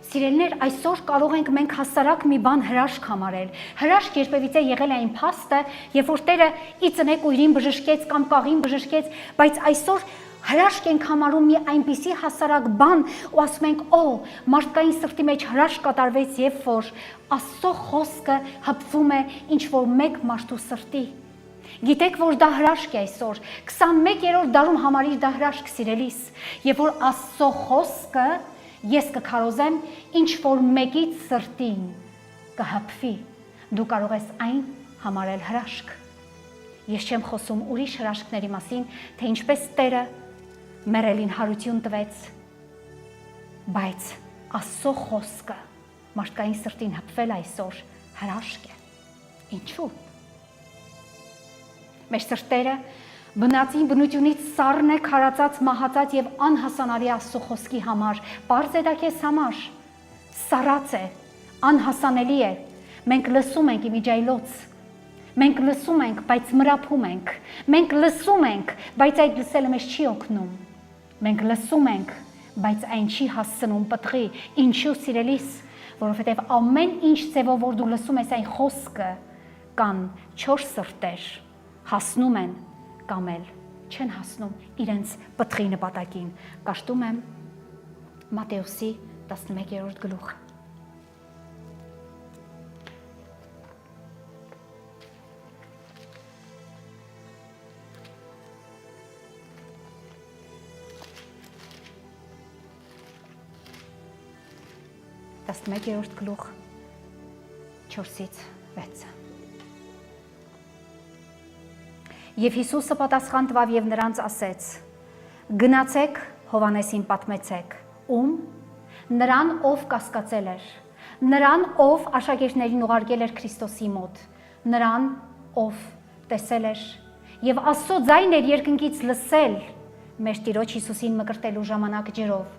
Սիրելիներ, այսօր կարող ենք մենք հասարակ մի բան հրաշք համարել։ Հրաշք երբևիցե եղել է այն փաստը, երբ որ Տերը ի ծնեք ույրին բժշկեց կամ կաղին բժշկեց, բայց այսօր հրաշք ենք համարում մի այնպիսի հասարակ բան ու ասում ենք, օ, մարդկային սրտի մեջ հրաշք կատարվեց, երբ որ Աստծո խոսքը հպվում է ինչ որ մեկ մարդու սրտի։ Գիտեք, որ դա հրաշք է այսօր, 21-րդ դարում համարիր դա հրաշք, սիրելիս, երբ որ Աստծո խոսքը ես կքարոզեմ, ինչ որ մեկից սրտին կհպվի, դու կարող ես այն համարել հրաշք։ Ես չեմ խոսում ուրիշ հրաշքների մասին, թե ինչպես Տերը մերելին հարություն տվեց, բայց Աստծո խոսքը մարդկային սրտին հպվել այսօր հրաշք է։ Ինչու՞։ Մեր սրտերը բնածին բնությունից սառն է, քարացած, մահացած եւ անհասանալի Աստծո խոսքի համար, պարզ է դա քեզ համար, սառած է, անհասանելի է, մենք լսում ենք իմիջայլոց, մենք լսում ենք, բայց մրափում ենք, մենք լսում ենք, բայց այդ լսելը մեզ չի օգնում, մենք լսում ենք, բայց այն չի հասցնում պտղի, ինչու սիրելիս, որովհետեւ ամեն ինչ ձևով որ դու լսում ես այն խոսքը, կան 4 սրտեր, հասնում են կամ էլ չեն հասնում իրենց պտղի նպատակին։ Կարդում եմ Մատթեոսի 11-րդ գլուխը։ Տասնմեկերորդ գլուխ 4-ից 6-ը։ Եվ Հիսուսը պատասխան տվավ եւ նրանց ասեց. Գնացեք Հովանեսին պատմեցեք, ում նրան ով կասկածել էր, նրան ով աշակերտներին ուղարկել էր Քրիստոսի մոտ, նրան ով տեսել էր եւ Աստծո ձայն էր երկնքից լսել մեր Տիրոջ Հիսուսին մկրտելու ժամանակ ջրով,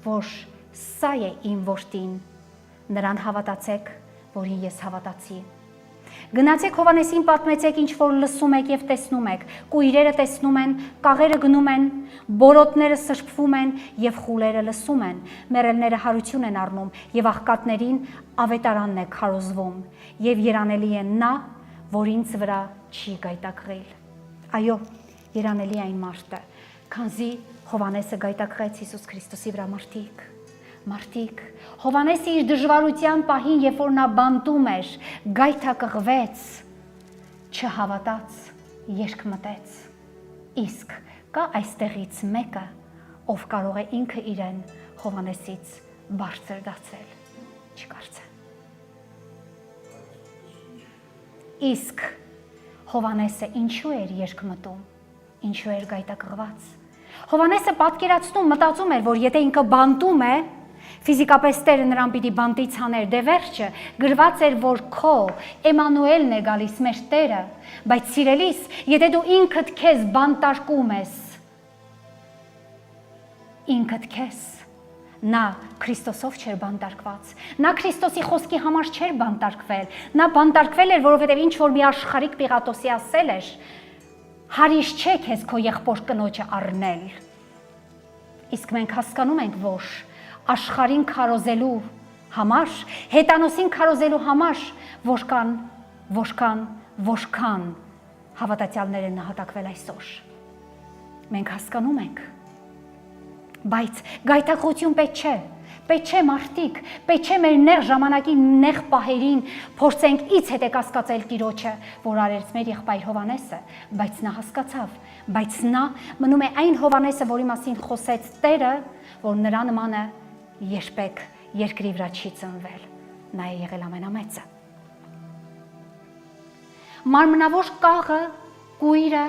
որ սա է իմ որդին, նրան հավատացեք, որին ես հավատացի։ Գնացեք Հովանեսին պատմեցեք, ինչ որ լսում եք եւ տեսնում եք, կույրերը տեսնում են, կաղերը գնում են, բորոտները սրբվում են եւ խուլերը լսում են, մեռելները հարություն են առնում եւ աղքատներին ավետարանն է քարոզվում եւ երանելի է նա, որ ինձ վրա չի գայթակղել։ Այո, երանելի այն մարդը, քանզի Հովանեսը գայթակղեց Հիսուս Քրիստոսի վրա մարդիկ, Հովանեսը իր դժվարության պահին, երբ որ նա բանտում էր, գայթակղվեց, չհավատաց, երկմտեց։ Իսկ կա այստեղից մեկը, ով կարող է ինքը իրեն Հովանեսից բարձր դասել, չկարծեմ։ Իսկ Հովանեսը ինչու էր երկմտում, ինչու էր գայթակղված։ Հովանեսը պատկերացնում, մտածում էր, որ եթե ինքը բանտում է, Ֆիզիկապես Տերը նրան պիտի բանտից հաներ, դե վերջը գրված էր, որ քո Էմանուելն է գալիս մեր Տերը, բայց սիրելիս, եթե դու ինքդ քեզ բանտարկում ես, ինքդ քեզ, նա Քրիստոսով չէր բանտարկված, նա Քրիստոսի խոսքի համար չէր բանտարկվել, նա բանտարկվել էր, որովհետև ինչ որ մի աշխարհիկ Պիղատոսի ասել էր, հարիշ չէ քեզ քո եղբոր կնոջը առնել։ Իսկ մենք հասկանում ենք, որ աշխարհին քարոզելու համար, հետանոսին քարոզելու համար, որքան հավատացյալներ են նահատակվել այսօր։ Մենք հասկանում ենք, բայց գայթակղություն պետք չէ մարդիկ, պետք չէ մեր նեղ ժամանակի նեղ պահերին փորձենք ից հետ կասկածել Տիրոջը, որ արեց մեր եղբայր Հովանեսը, բայց նա հասկացավ, բայց նա մնում է այն Հովանեսը, որի մասին խոսեց Տերը, որ նրա նմանը երբեք երկրի վրա չի ծնվել, նա է եղել ամենամեծը։ Մարմնավոր կաղը, կույրը,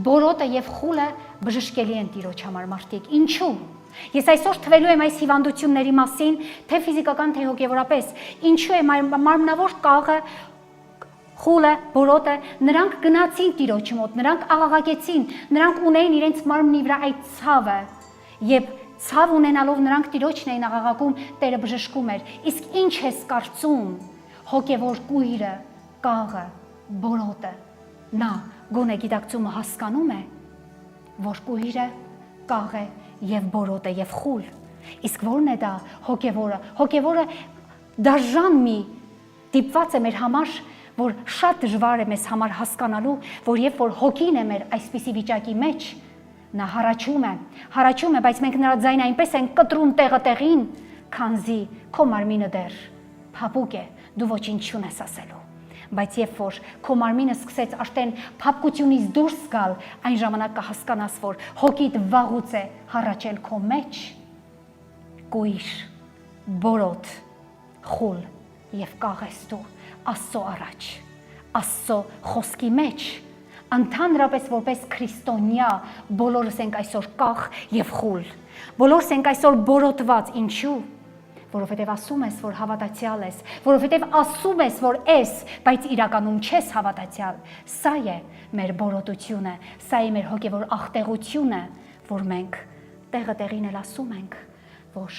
բորոտը եւ խուլը բժշկելի են Տիրոջ համար մարդիկ։ Ինչու՞։ Ես այսօր թվելու եմ այս հիվանդությունների մասին, թե ֆիզիկական, թե հոգևորապես։ Ինչու է մարմնավոր կաղը, խուլը, բորոտը, նրանք գնացին Տիրոջի մոտ, նրանք աղաղակեցին, նրանք ունեին իրենց մարմնի վրա այդ ցավը, եւ ցավ ունենալով նրանք Տիրոջն էին աղաղակում, Տերը բժշկում էր։ Իսկ ինչ ես կարծում հոգևոր կույրը, կաղը, բորոտը, նա գոնե գիտակցումը հասկանում է, որ կույրը, կաղը եւ բորոտը եւ խուլ։ Իսկ ո՞րն է դա հոգևորը։ Հոգևորը դաժան մի դիպված է մեր համար, որ շատ դժվար է մեզ համար հասկանալու, որ երբ որ հոգին է մեր այսպիսի վիճակի մեջ, նա հառաչում է, բայց մենք նրա ձայնը այնպես են կտրում տեղը տեղին, քանզի քո մարմինը դեռ փափուկ է, դու ոչինչ չունես ասելու։ Բայց երբ որ քո մարմինը սկսեց արդեն փափկությունից դուրս գալ, այն ժամանակ կհասկանաս, որ հոգիդ վաղուց է հառաչել քո մեջ, կույր, բորոտ, խուլ եւ կաղես դու Աստծո առաջ, Աստծո խոսքի մեջ, ընդհանրապես որպես քրիստոնյա, բոլորս ենք այսօր կաղ եւ խուլ, բոլորս ենք այսօր բորոտված, ինչու՞։ Որովհետև ասում ես, որ հավատացյալ ես, որովհետև ասում ես, որ ես, բայց իրականում չես հավատացյալ։ Սա է մեր բորոտությունը, սա է մեր հոգևոր աղտեղությունը, որ մենք տեղը տեղին էլ ասում ենք, որ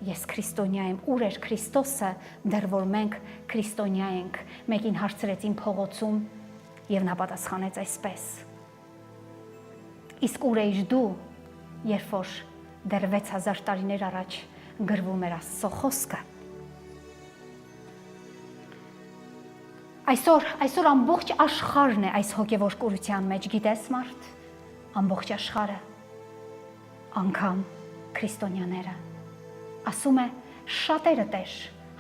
ես քրիստոնյա եմ, ուր էր Քրիստոսը, դեռ որ մենք քրիստոնյա ենք։ Մեկին հարցրեցին փողոցում եւ նա պատասխանեց այսպես. Իսկ ուր էիր դու, երբ որ դեռ 6000 տարիներ առաջ գրվում էր Աստծո խոսքը։ Այսօր ամբողջ աշխարհն է այս հոգևոր կուրության մեջ, գիտես մարդ, ամբողջ աշխարհը, անգամ քրիստոնյաները, ասում է շատերը Տեր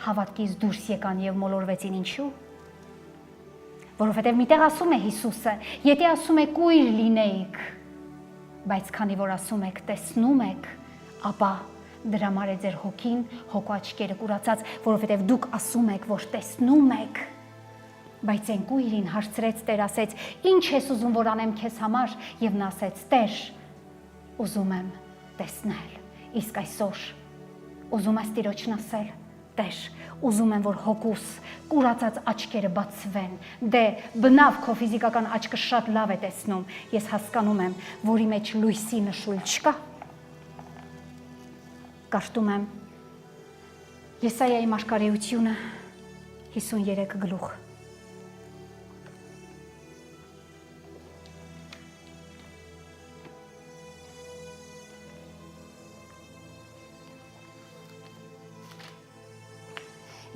հավատքից դուրս եկան եւ մոլորվեցին, ինչու՞։ Որովհետեւ միտեղ ասում է Հիսուսը, եթե ասում եք կույր լինեիք, բայց քանի որ ասում եք տեսնում եք, ապա դրա համար է ձեր հոգին, հոգու աչքերը կուրացած, որովհետև դուք ասում եք, որ տեսնում եք, բայց այն կույրին հարցրեց Տեր, ասեց, ինչ ես ուզում, որ անեմ քեզ համար, եւ նա ասեց, Տեր, ուզում եմ տեսնել, իսկ այսօր ուզում ես Տիրոջն ասել, Տեր, ուզում եմ, որ հոգուս կուրացած աչքերը բացվեն, դե բնավ քո ֆիզիկական աչքը շատ լավ է տեսնում, ես հասկանում եմ, որի մեջ լույսի նշույլ չկա։ Կարդում եմ Եսայայի մարգարեությունը 53 գլուխ։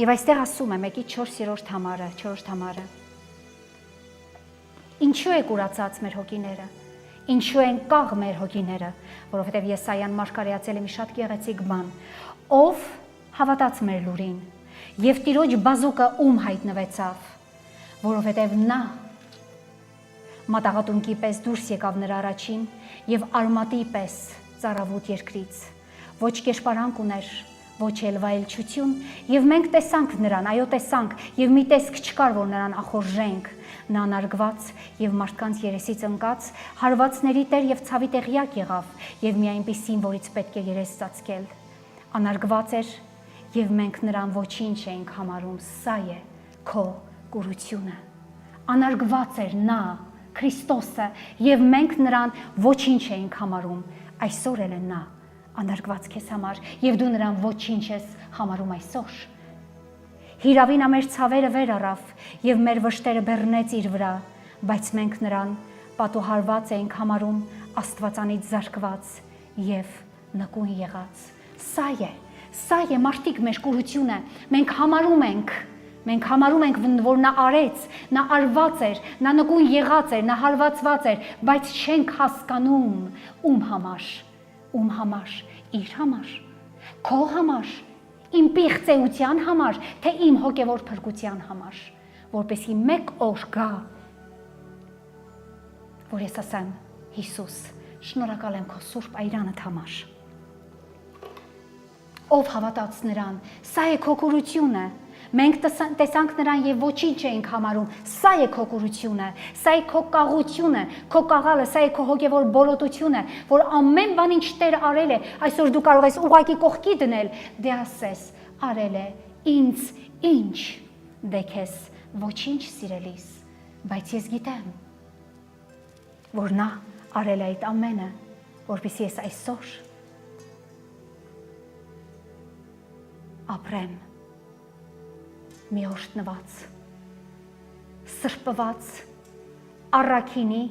Եվ այստեղ ասում է 1:4 համարը։ Ինչու է կուրացած մեր հոգիները, ինչու են կաղ մեր հոգիները, որովհետև Եսայան մարգարեացել է մի շատ գեղեցիկ բան, ով հավատաց մեր լուրին, եւ Տիրոջ բազուկը ում հայտնվեցավ, որովհետև նա մատաղատունկի պես դուրս եկավ նրա առաջին եւ արմատի պես ծառավուտ երկրից, ոչ կերպարանք ուներ, ոչ էլ վայելչություն, եւ մենք տեսանք նրան, այո տեսանք, եւ մի տեսք չկար, որ նրան ախորժենք, նա նարգված եւ մարդկանց երեսից ընկած, հարվածների տեր եւ ցավի տեղյակ եղավ, եւ մի այնպիսին, որից պետք է երես ծածկել։ անարգված էր եւ մենք նրան ոչինչ էինք համարում, սա է քո կուրությունը։ Անարգված էր նա, Քրիստոսը, եւ մենք նրան ոչինչ էինք համարում, այսօր էլ է նա անարգված քեզ համար եւ դու նրան ոչինչ ես համարում այսօր։ Հիրավի նա մեր ցավերը վեր առավ եւ մեր վշտերը բեռնեց իր վրա, բայց մենք նրան պատուհարված էինք համարում, Աստվածանից զարկված եւ նկուն եղած։ Սա է մարդիկ մեր կուրությունը, մենք համարում ենք, որ նա արեց, նա արված էր, նա նկուն եղած էր, նա հարվածված էր, բայց չենք հասկանում ում համար, իր համար, քո համար, իմ պիղծեության համար, թե իմ հոգևոր փրկության համար, որպեսզի մեկ օր գա, որ ես ասեմ, Հիսուս, շնորհակալ եմ քո սուրբ այրանդ համար։ Ով հավատաց նրան, սա է քո կուրությունը։ Մենք տեսանք նրան եւ ոչինչ էինք համարում, սա է քո կուրությունը, սա է քո կաղությունը, քո կաղալը, սա է քո հոգևոր բոլոտությունը, որ ամեն բան ինչ Տերը արել է, այսօր դու կարող ես ուղղակի կողքի դնել, դե ասես, արել է ինձ ինչ, դե քեզ ոչինչ սիրելիս, բայց ես գիտեմ, որ նա արել է այդ ամենը, որպեսզի ես այսօր ապրեմ մի օրհնված, սրբված, առաքինի,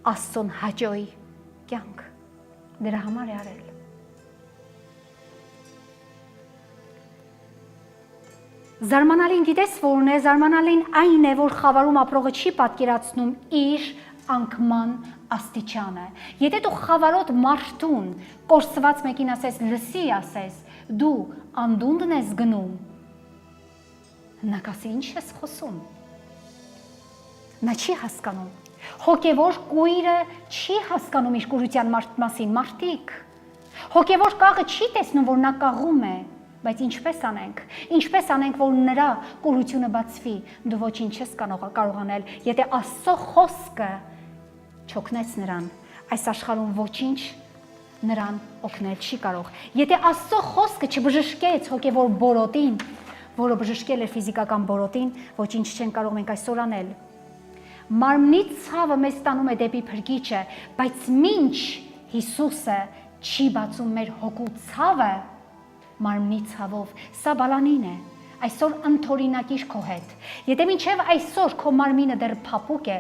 Աստծուն հաճոյ կյանք, դրա համար է արել։ Զարմանալին գիտես որն է, զարմանալին այն է, որ խավարում ապրողը չի պատկերացնում իր անկման աստիճանը։ Եթե դու խավարոտ մարդուն, կորսված մեկին ասես, լսի ասես, դու անդունդն ես գնում, նա կասի ինչ ես խոսում, նա չի հասկանում, հոգևոր կույրը չի հասկանում իր կուրության մասին, մարդիկ, հոգևոր կաղը չի տեսնում, որ նա կաղում է, բայց ինչպես անենք, որ նրա կուրությունը բացվի, դու ոչինչ ես կարող անել, եթե Աստծո խոսքը չօգնեց նրան, այս աշխարհում ոչինչ նրան օգնել չի կարող, եթե Աստծո խոսքը չբժշկեց հոգևոր բորոտին, որը բժշկել էր ֆիզիկական բորոտին, ոչինչ չեն կարող մենք այսօր անել։ Մարմնի ցավը մեզ տանում է դեպի Փրկիչը, բայց մինչ Հիսուսը չի բացում մեր հոգու ցավը, մարմնի ցավով, սա բալանին է, այսօր ընդօրինակիր քո հետ։ Եթե մինչև այսօր քո մարմինը դեռ փափուկ է,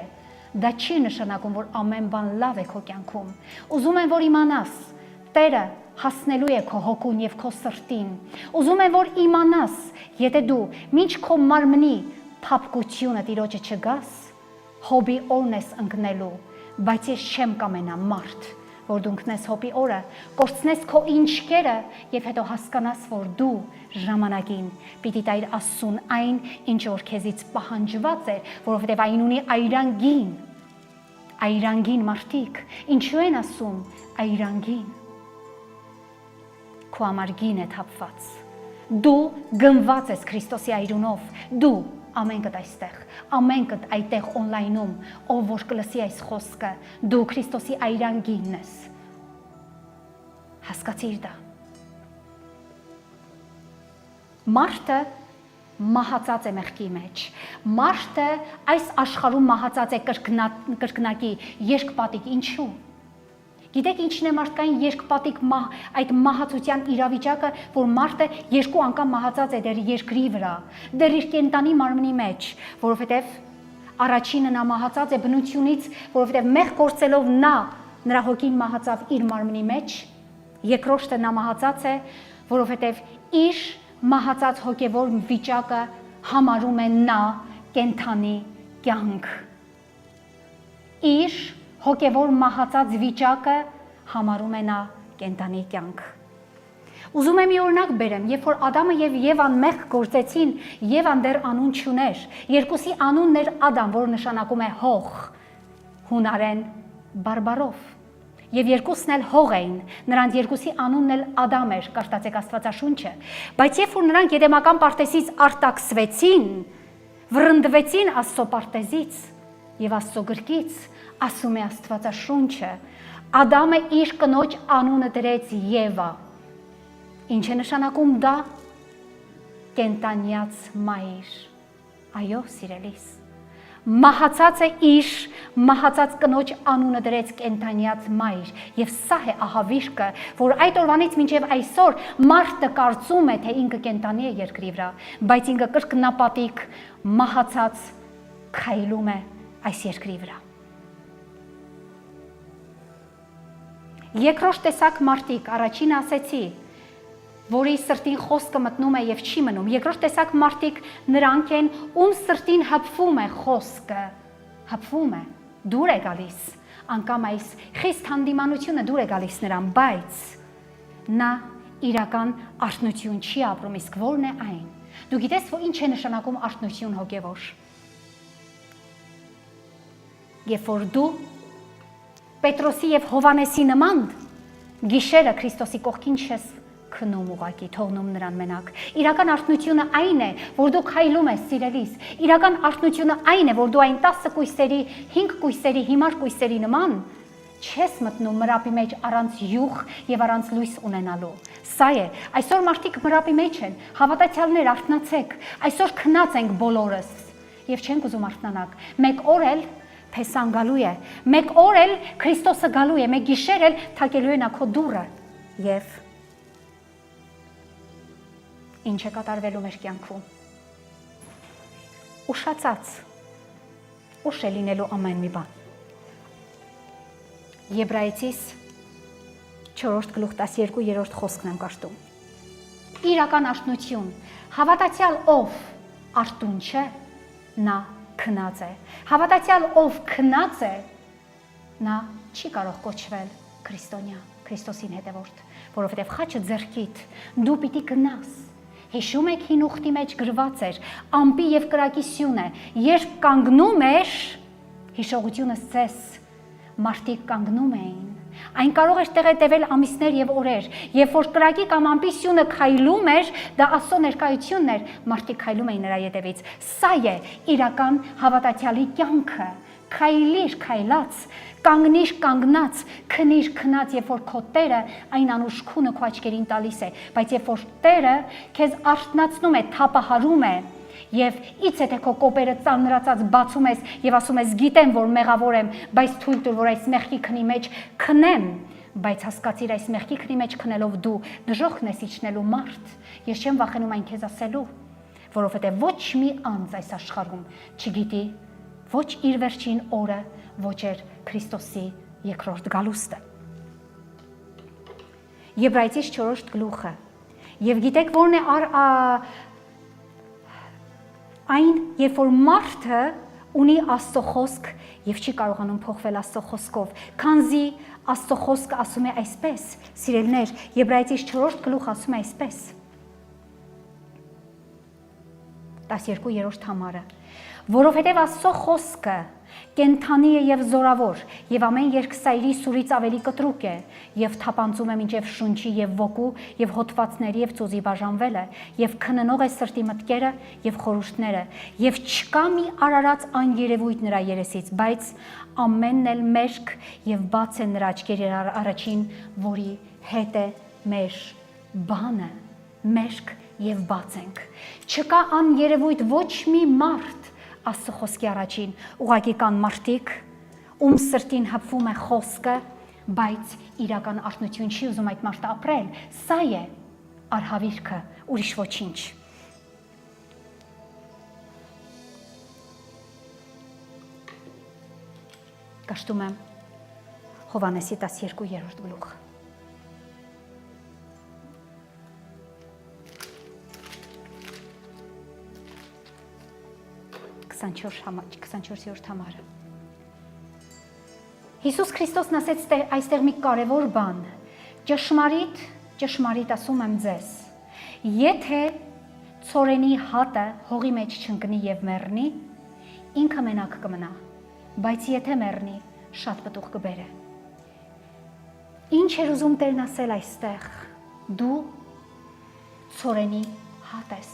դա չի նշանակում, որ ամեն բան լավ է քո կյանքում։ Ուզում եմ, որ իմանաս, Տերը հասնելու է քո հոգուն եւ քո սրտին։ Ուզում եմ, որ իմանաս, եթե դու մինչ քո մարմնի փափկությունը Տիրոջը չգաս, հոբի օրն ես ընկնելու, բայց ես չեմ կամենա մարդ, որ դու ընկնես հոբի օրը, կորցնես քո ինչքերը եւ հետո հասկանաս, որ դու ժամանակին պիտի տայր Աստծուն այն, ինչ որ քեզից պահանջված է, որովհետեւ այն ունի այրանգին մարդիկ, ինչու են ասում այրանգին, քո համար գին է թափված, դու գնված ես Քրիստոսի այրունով, դու ամենքդ այստեղ, ամենքդ այդտեղ օնլայնում, ով որ կլսի այս խոսքը, դու Քրիստոսի այրանգինն ես, հասկացիր դա, մարդը մահացած է մեղքի մեջ, մարդը այս աշխարհում մահացած է կրկնակի, երկպատիկ, ինչու, գիտեք ինչն է մարդկային երկպատիկ այդ մահացության իրավիճակը, որ մարդը երկու անգամ մահացած է դեռ երկրի վրա, դեռ իր կենտանի մարմնի մեջ, որովհետև առաջինը նա մահացած է բնությունից, որովհետև մեղ գործելով նրա հոգին մահացավ իր մարմնի մեջ, երկրորդը նա մահացած է, որովհետև իր մահացած հոգևոր վիճակը համարում է նա կենթանի կյանք, իր հոգևոր մահացած վիճակը համարում է նա կենտանի կյանք։ Ուզում եմ մի օրինակ բերեմ, երբ որ Ադամը եւ Եվան մեղք գործեցին, Եվան դեռ անուն չուներ, երկուսի անունն էր Ադամ, որը նշանակում է հող, հունարեն բարբարով, եւ երկուսն էլ հող էին, նրանց երկուսի անունն էլ Ադամ էր, կարդացեք Աստվածաշունչը, բայց երբ որ նրանք Եդեմական պարտեզից արտաքսվեցին, վռնդվեցին Աստծո պարտեզից եւ Աստծո գրկից, ասում է Աստվածաշունչը, Ադամը իր կնոջ անունը դրեց Եվա, Ինչ է նշանակում դա կենտանյաց մայր։ Այո, սիրելիս։ Մահացածը իր մահացած կնոջ անունը դրեց կենտանյաց մայր, եւ սա է ահավիրքը, որ այդ օրվանից մինչև այսօր մարդը կարծում է, թե ինքը կենտանի է երկրի վրա, բայց ինքը կրկնապատիկ մահացած քայլում է այս երկրի վրա։ Երկրորդ տեսակ մարդիկ, առաջինը ասեցի, որի սրտին խոսքը մտնում է եւ չի մնում։ Երկրորդ տեսակ մարդիկ նրանք են, ում սրտին հպվում է խոսքը, հպվում է, դուր է գալիս, անգամ այս խիստ հանդիմանությունը դուր է գալիս նրան, բայց նա իրական արթնություն չի ապրում, իսկ որն է այն։ Դու գիտես, որ ինչ է նշանակում արթնություն հոգևոր։ Երբ որ դու Պետրոսի եւ Հովանեսի նման գիշերը Քրիստոսի կողքին չես քնում ուղակի, թողնում նրան մենակ։ Իրական արթնությունը այն է, որ դու քայլում ես, սիրելիս։ Իրական արթնությունը այն է, որ դու այն 10 կույսերի, 5 կույսերի, հիմար կույսերի նման չես մտնում մրապի մեջ առանց յուղ եւ առանց լույս ունենալու։ Սա է, այսօր մարդիկ մրապի մեջ են, հավատացյալներ, արթնացեք, այսօր քնած ենք բոլորս եւ չենք ուզում արթնանալ։ Մեկ օր էլ Փեսան գալու է, մեկ օր էլ Քրիստոսը գալու է, մեկ գիշեր էլ թակելու է նա քո դուռը եւ ինչ է կատարվելու մեր կյանքում։ Ուշացած, ուշ է լինելու ամեն մի բան։ Եբրայեցիս 4:12 խոսքն եմ կաշտում։ Իրական արթնություն, հավատացյալ ով արթուն չէ, նա քնած է։ Հավատացյալ ով քնած է, նա չի կարող կոչվել քրիստոնյա, Քրիստոսին հետևորդ, որովհետև խաչը ձեռքիդ, դու պիտի գնաս։ Հիշում եք հին ուխտի մեջ գրված էր, ամպի եւ կրակի սյունը, երբ կանգնում էր, հիշողությունս ձեզ, մարդիկ կանգնում էին։ Այն կարող էր տեղետևել ամիսներ եւ օրեր, երբ որ կրակի կամ ամպի սյունը քայլում էր, դա Աստծո ներկայությունն էր, մարդիկ քայլում էին նրա ետևից։ Սա է իրական հավատացյալի կյանքը։ Քայլիր քայլած, կանգնիր կանգնած, քնիր քնած, երբ որ քո Տերը այն անուշ քունը քո աչքերին տալիս է, բայց երբ որ Տերը քեզ արթնացնում է, թափահարում է, եւ իցե թե քո կոպերը ծանրացած բացում ես եւ ասում ես գիտեմ որ մեղավոր եմ, բայց թույլ տուր որ այս մեղքի քնի մեջ քնեմ, բայց հասկացիր այս մեղքի քնի մեջ քնելով դու դժոխքն ես իջնելու մարդ։ Ես չեմ վախենում այն քեզ ասելու, որովհետեւ ոչ մի անձ այս աշխարհում չգիտի ոչ իր վերջին օրը, ոչ էր Քրիստոսի երկրորդ գալուստը։ Եբրայեցիս 4 գլուխը։ Եվ գիտեք որն է այն, երբ որ մարդը ունի Աստծո խոսք եւ չի կարողանում փոխվել Աստծո խոսքով, քանզի Աստծո խոսքը ասում է այսպես, սիրելիներ, Եբրայեցիս 4 գլուխ ասում է այսպես։ 12-րդ համարը, որովհետև Աստծո խոսքը կենթանի է եւ զորավոր եւ ամեն երկսայրի սուրից ավելի կտրուկ է եւ թափանցում է մինչեւ շունչի եւ ոգու եւ հոտվածների եւ ծուզի բաժանվելը եւ քննող է սրտի մտքերը եւ խորհուրդները եւ չկա մի արարած աներևույթ նրա երեսից, բայց ամենն էլ մերկ եւ բաց է նրա աչքերի առաջին, որի հետ է մեր բանը, մերկ եւ բաց ենք։ Չկա աներևույթ ոչ մի մարդ Աստծո խոսքի առաջին, ուղղակի կան մարդիկ, ում սրտին հպվում է խոսքը, բայց իրական արթնություն չի ուզում այդ մարդը ապրել։ Սա է արհավիրքը, ուրիշ ոչինչ։ Կաշտում եմ Հովանեսի 12-րդ գլուխ։ Քսանչորսորդ համարը։ Հիսուս Քրիստոսն ասեց այստեղ մի կարևոր բան. ճշմարիտ ասում եմ ձեզ, եթե ցորենի հատը հողի մեջ չընկնի եւ մեռնի, ինքը մենակ կմնա, բայց եթե մեռնի, շատ պտուղ կբերե։ Ինչ էր ուզում Տերն ասել այստեղ։ Դու ցորենի հատ ես։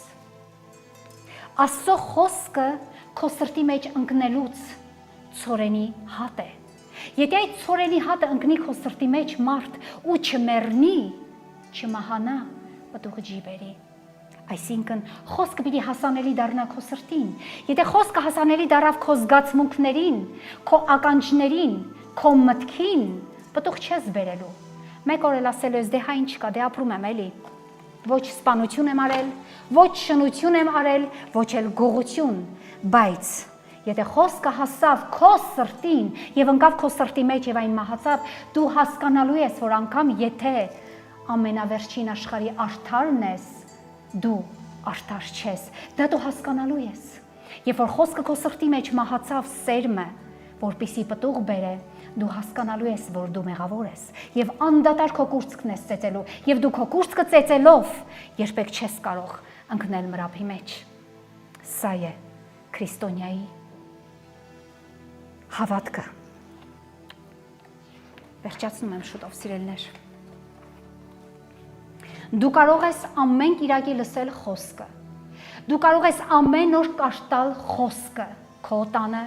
Աստծո խոսքը քո սրտի մեջ ընկնելուց ցորենի հատ է։ Եթե այդ ցորենի հատը ընկնի քո սրտի մեջ մարդ ու չմեռնի, չմահանա, պտուղը ջի բերի։ Այսինքն խոսքը պիտի հասանելի դառնա քո սրտին։ Եթե խոսքը հասանելի դառավ քո զգացմունքներին, քո ականջներին, քո մտքին, պտուղ չես բերելու։ Մեկ օր էլ ասելու ես, դե հա ինչ կա, դե ապրում եմ էլի։ Ոչ սպանություն եմ արել, ոչ շնություն եմ արել, ոչ էլ գողություն, բայց եթե խոսքը հասավ քո սրտին եւ ընկավ քո սրտի մեջ եւ այն մահացավ, դու հասկանալու ես, որ անգամ եթե ամենավերջին աշխարհի արդարն ես, դու արդար չես, դա դու հասկանալու ես։ Երբ որ խոսքը քո սրտի մեջ մահացավ սերմը, որպիսի պտուղ բերե, դու հասկանալու ես, որ դու մեղավոր ես եւ անդադար քո կուրծքն ես ծեծելու եւ դու քո կուրծքը ծեծելով երբեք չես կարող ընկնել մրափի մեջ։ Սա է քրիստոնյայի հավատքը։ Վերջացնում եմ շուտով, սիրելիներ։ Դու կարող ես ամեն կիրակի լսել խոսքը։ Դու կարող ես ամեն օր կաշտալ խոսքը քո տանը,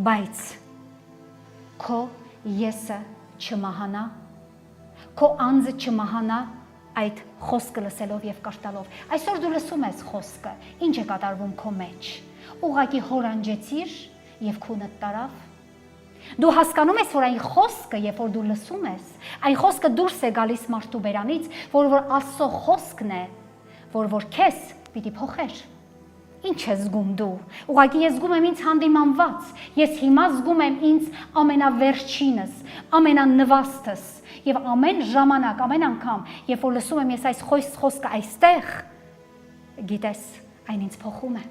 բայց քո եսը չմահանա, քո անձը չմահանա այդ խոսքը լսելով եւ կաշտալով։ Այսօր դու լսում ես խոսքը, ինչ է կատարվում քո մեջ։ Ուղղակի հորանջեցիր եւ քունդ տարավ։ Դու հասկանում ես, որ այն խոսքը, երբ որ դու լսում ես, այն խոսքը դուրս է գալիս մարդու բերանից, որ Աստծո խոսքն է, որ քեզ պիտի փոխեր։ Ինչ ես զգում դու։ Ուղղակի ես զգում եմ ինձ հանդիմանված։ Ես հիմա զգում եմ ինձ ամենավերջինս, ամենանվաստս եւ ամեն ժամանակ, ամեն անգամ, երբ որ լսում եմ ես այս խոսքը այստեղ, գիտես, այն ինձ փոխում է։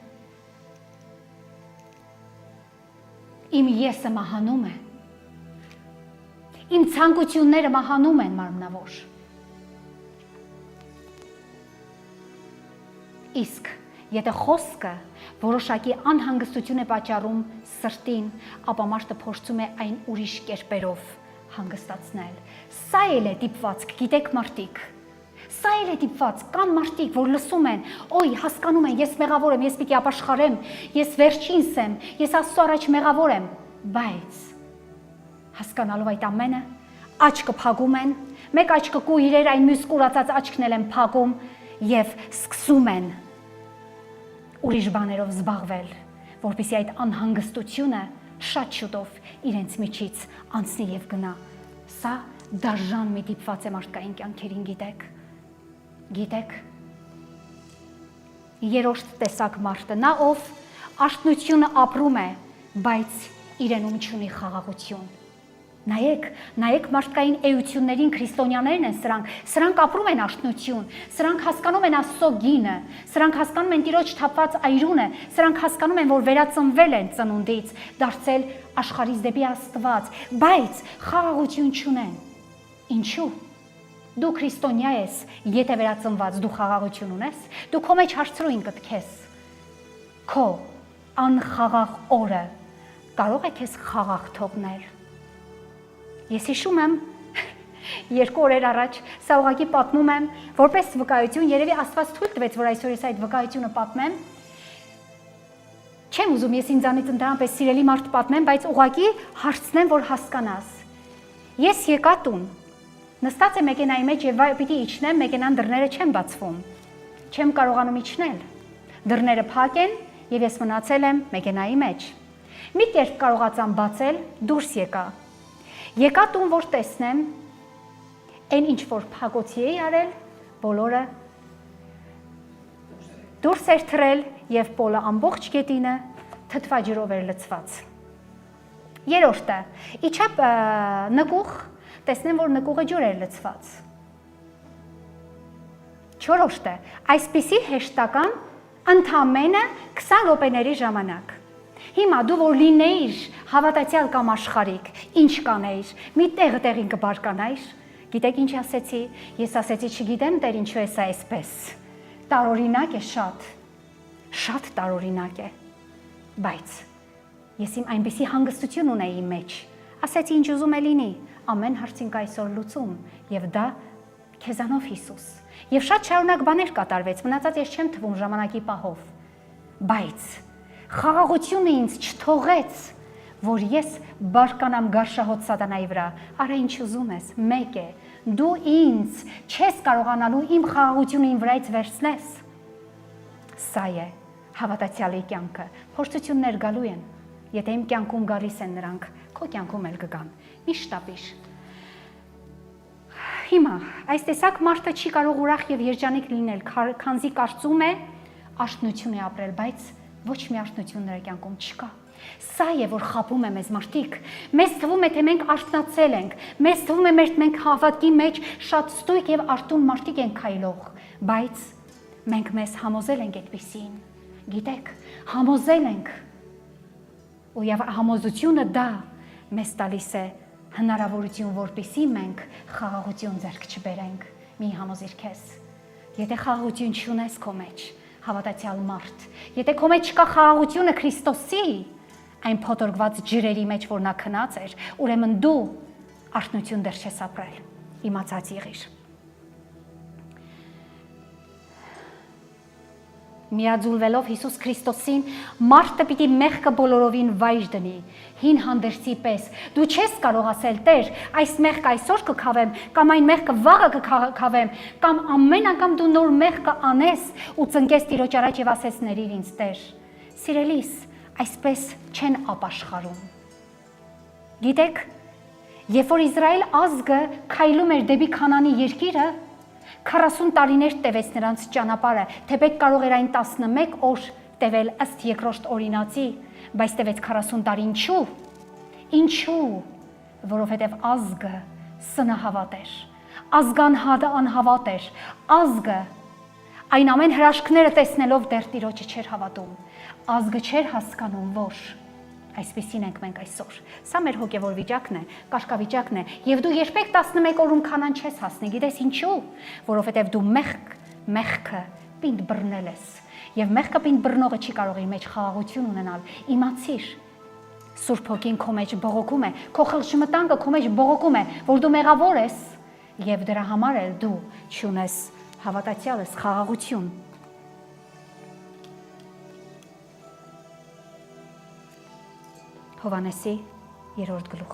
Իմ եսը մահանում է։ Իմ ցանկությունները մահանում են մարմնավոր։ Իսկ եթե խոսքը որոշակի անհանգստություն է պատճառում սրտին, ապա մարդը փորձում է այն ուրիշ կերպերով հանգստացնել։ Սա էլ է դիպվածք, գիտեք մարդիկ։ Սա էլ է դիպված, կան մարդիկ, որ լսում են, օй, հասկանում են, ես մեղավոր եմ, ես պիտի ապաշխարեմ, ես վերջինս եմ, ես Աստծո առաջ մեղավոր եմ, բայց հասկանալով այդ ամենը, աչքը փակում են, մեկ աչքը կույրեր, այն մյուս կուրացած աչքն էլ են փակում եւ սկսում են ուրիշ բաներով զբաղվել, որպեսզի այդ անհանգստությունը շատ շուտով իրենց միջից անցնի եւ գնա։ Սա դաժան մի դիպված է մարդկային կյանքերին, գիտեք, երրորդ տեսակ մարդը, նա ով աշտնությունը ապրում է, բայց իրենում չունի խաղաղություն։ Նայեք մարդկային էություններին քրիստոնյաներն են սրանք ապրում են աշտնություն, սրանք հասկանում են Աստծո գինը, սրանք հասկանում են Տիրոջ թափված այրունը, սրանք հասկանում են, որ վերածնվել են ծնունդից, դարձել աշխարհից դեպի Աստված, բայց խաղաղություն չունեն։ Ինչու՞։ Դու քրիստոնյա ես, եթե վերածնված դու խաղաղություն ունես, դու քո մեջ հարցրու ինքդ քեզ, քո անխաղաղ օրը կարող է քեզ խաղաղ թողնել։ Ես հիշում եմ 2 օրեր առաջ, սա ուղղակի պատմում եմ, որպես վկայություն, երևի Աստված թույլ տվեց, որ այսօր ես այդ վկայությունը պատմեմ։ Չեմ ուզում ես ինձանից ընդհանրապես սիրելի մարդ պատմեմ, բայց ուղղակի հարցնեմ, որ հասկանաս։ Ես եկա տուն, նստած եմ մեքենայի մեջ եւ պիտի իջնեմ, մեքենան դռները չեն բացվում։ Չեմ կարողանում իջնել։ Դռները փակ են եւ ես մնացել եմ մեքենայի մեջ։ Մի կերպ կարողացամ բացել, դուրս եկա տուն, որ տեսնեմ, այն ինչ որ փակոցի էի արել, բոլորը դուրս էր թռել եւ պոլը ամբողջ գետինը թթվաջրով էր լցված։ Երրորդը, իջա նկուղ, տեսնեմ, որ նկուղը ջուր էր լցված։ Չորրորդը, այսպիսի հեշտական ընդամենը 20 րոպեների ժամանակ։ Հիմա դու որ լինեիր հավատացյալ կամ աշխարհիկ, ինչ կանեիր, մի տեղին կբարկանայիր։ Գիտեք ինչ ասեցի։ Ես ասեցի, չգիտեմ Տեր ինչու է սա այսպես։ Տարօրինակ է շատ տարօրինակ է։ Բայց ես իմ այնպիսի հանգստություն ունեի իմ մեջ։ Ասեցի ինչ ուզում է լինի, ամեն հարցին կա այսօր լուծում, եւ դա քեզանով Հիսուս։ Եվ շատ շարունակ բաներ կատարվեց, մնացած ես չեմ թվում ժամանակի պահով։ Բայց խաղաղությունը ինձ չթողեց, որ ես բարկանամ գարշահոտ սատանայի վրա։ Արա ինչ ուզում ես, մեկ է, դու ինձ չես կարողանալու իմ խաղաղությունը իմ վրայից վերցնես։ Սա է հավատացյալի կյանքը։ Փորձություններ գալու են, եթե իմ կյանքում գալիս են նրանք, քո կյանքում էլ կգան։ Մի շտապիր։ Հիմա այս տեսակ մարդը չի կարող ուրախ եւ երջանիկ լինել, քանզի կարծում է աշտնություն է ապրել, բայց ոչ մի աշտնություն նրա կյանքում չկա։ Սա է, որ խաբում է մեզ մարդիկ։ Մեզ թվում է, թե մենք աշտնացել ենք, մեզ թվում է, մենք հավատքի մեջ շատ ստույգ եւ արտուն մարդիկ ենք քայլող, բայց մենք մեզ համոզել ենք այդպեսին։ Գիտեք, համոզել ենք։ Ու եւ համոզությունը դա մեզ տալիս է հնարավորություն, որպեսզի մենք խաղաղություն ձեռք չբերենք։ Մի համոզիր քեզ։ Եթե խաղաղություն չունես քո մեջ, հավատացյալ մարդ, եթե քո մեջ չկա խաղաղությունը Քրիստոսի, այն փոթորկված ջրերի մեջ, որ նա քնած էր, ուրեմն դու արթնություն դեռ չես ապրել։ Իմացած եղիր։ Միաձուլվելով Հիսուս Քրիստոսին, մարդը պիտի մեղքը բոլորովին վայր դնի, հին հանդերձի պես։ Դու չես կարող ասել, Տեր, այս մեղքը այսօր կքավեմ, կամ այն մեղքը վաղը կքավեմ, կամ ամեն անգամ դու նոր մեղք կանես ու ծնկես Տիրոջ առաջ եւ ասես ներիր ինձ, Տեր։ Սիրելիս, այսպես չեն ապաշխարում։ Գիտեք, երբ որ Իսրայել ազգը քայլում էր դեպի Քանանի երկիրը, 40 տարիներ տևեց նրանց ճանապարհը, թեպետ կարող էր այն 11 օր տևել ըստ երկրորդ օրինացի, բայց տևեց 40 տարի ինչու։ Ինչու, որովհետև ազգը սնահավատ էր, ազգանհատը անհավատ էր, ազգը այն ամեն հրաշքները տեսնելով դեռ Տիրոջը չէր հավատում, ազգը չէր հասկանում, որ այսպեսին ենք մենք այսօր։ Սա մեր հոգևոր վիճակն է, կարգավիճակն է, եւ դու երբեք 11 օրում Քանան չես հասնի, գիտես ինչու, որովհետեւ դու մեղքը պինդ բռնել ես, եւ մեղքը պինդ բռնողը չի կարող իր մեջ խաղաղություն ունենալ։ Իմացիր, Սուրբ Հոգին քո մեջ բողոքում է, քո խղճմտանքը քո մեջ բողոքում է, որ դու մեղավոր ես, եւ դրա համար էլ դու չունես հավատացյալ ես խաղաղություն։ Հովանեսի 3-րդ գլուխ։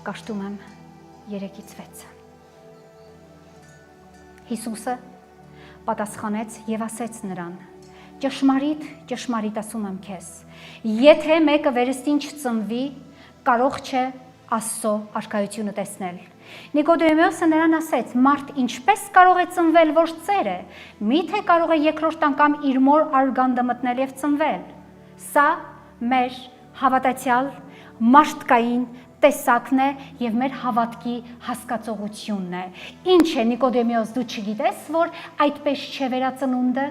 Կաշտում եմ 3-ից 6։ Հիսուսը պատասխանեց եւ ասեց նրան. Ճշմարիտ, ճշմարիտ ասում եմ քեզ, եթե մեկը վերստին չծնվի, կարող չէ Աստծո արքայությունը տեսնել։ Նիկոդեմոսը նրան ասեց. Մարդ ինչպես կարող է ծնվել, որ ծեր է, միթե կարող է երկրորդ անգամ իր մոր արգանդը մտնել եւ ծնվել։ Սա մեր հավատացյալ մարդկային տեսակն է եւ մեր հավատքի հասկացողությունն է։ Ինչ է Նիկոդեմոս, դու չգիտես, որ այդպես չէ վերածնունդը։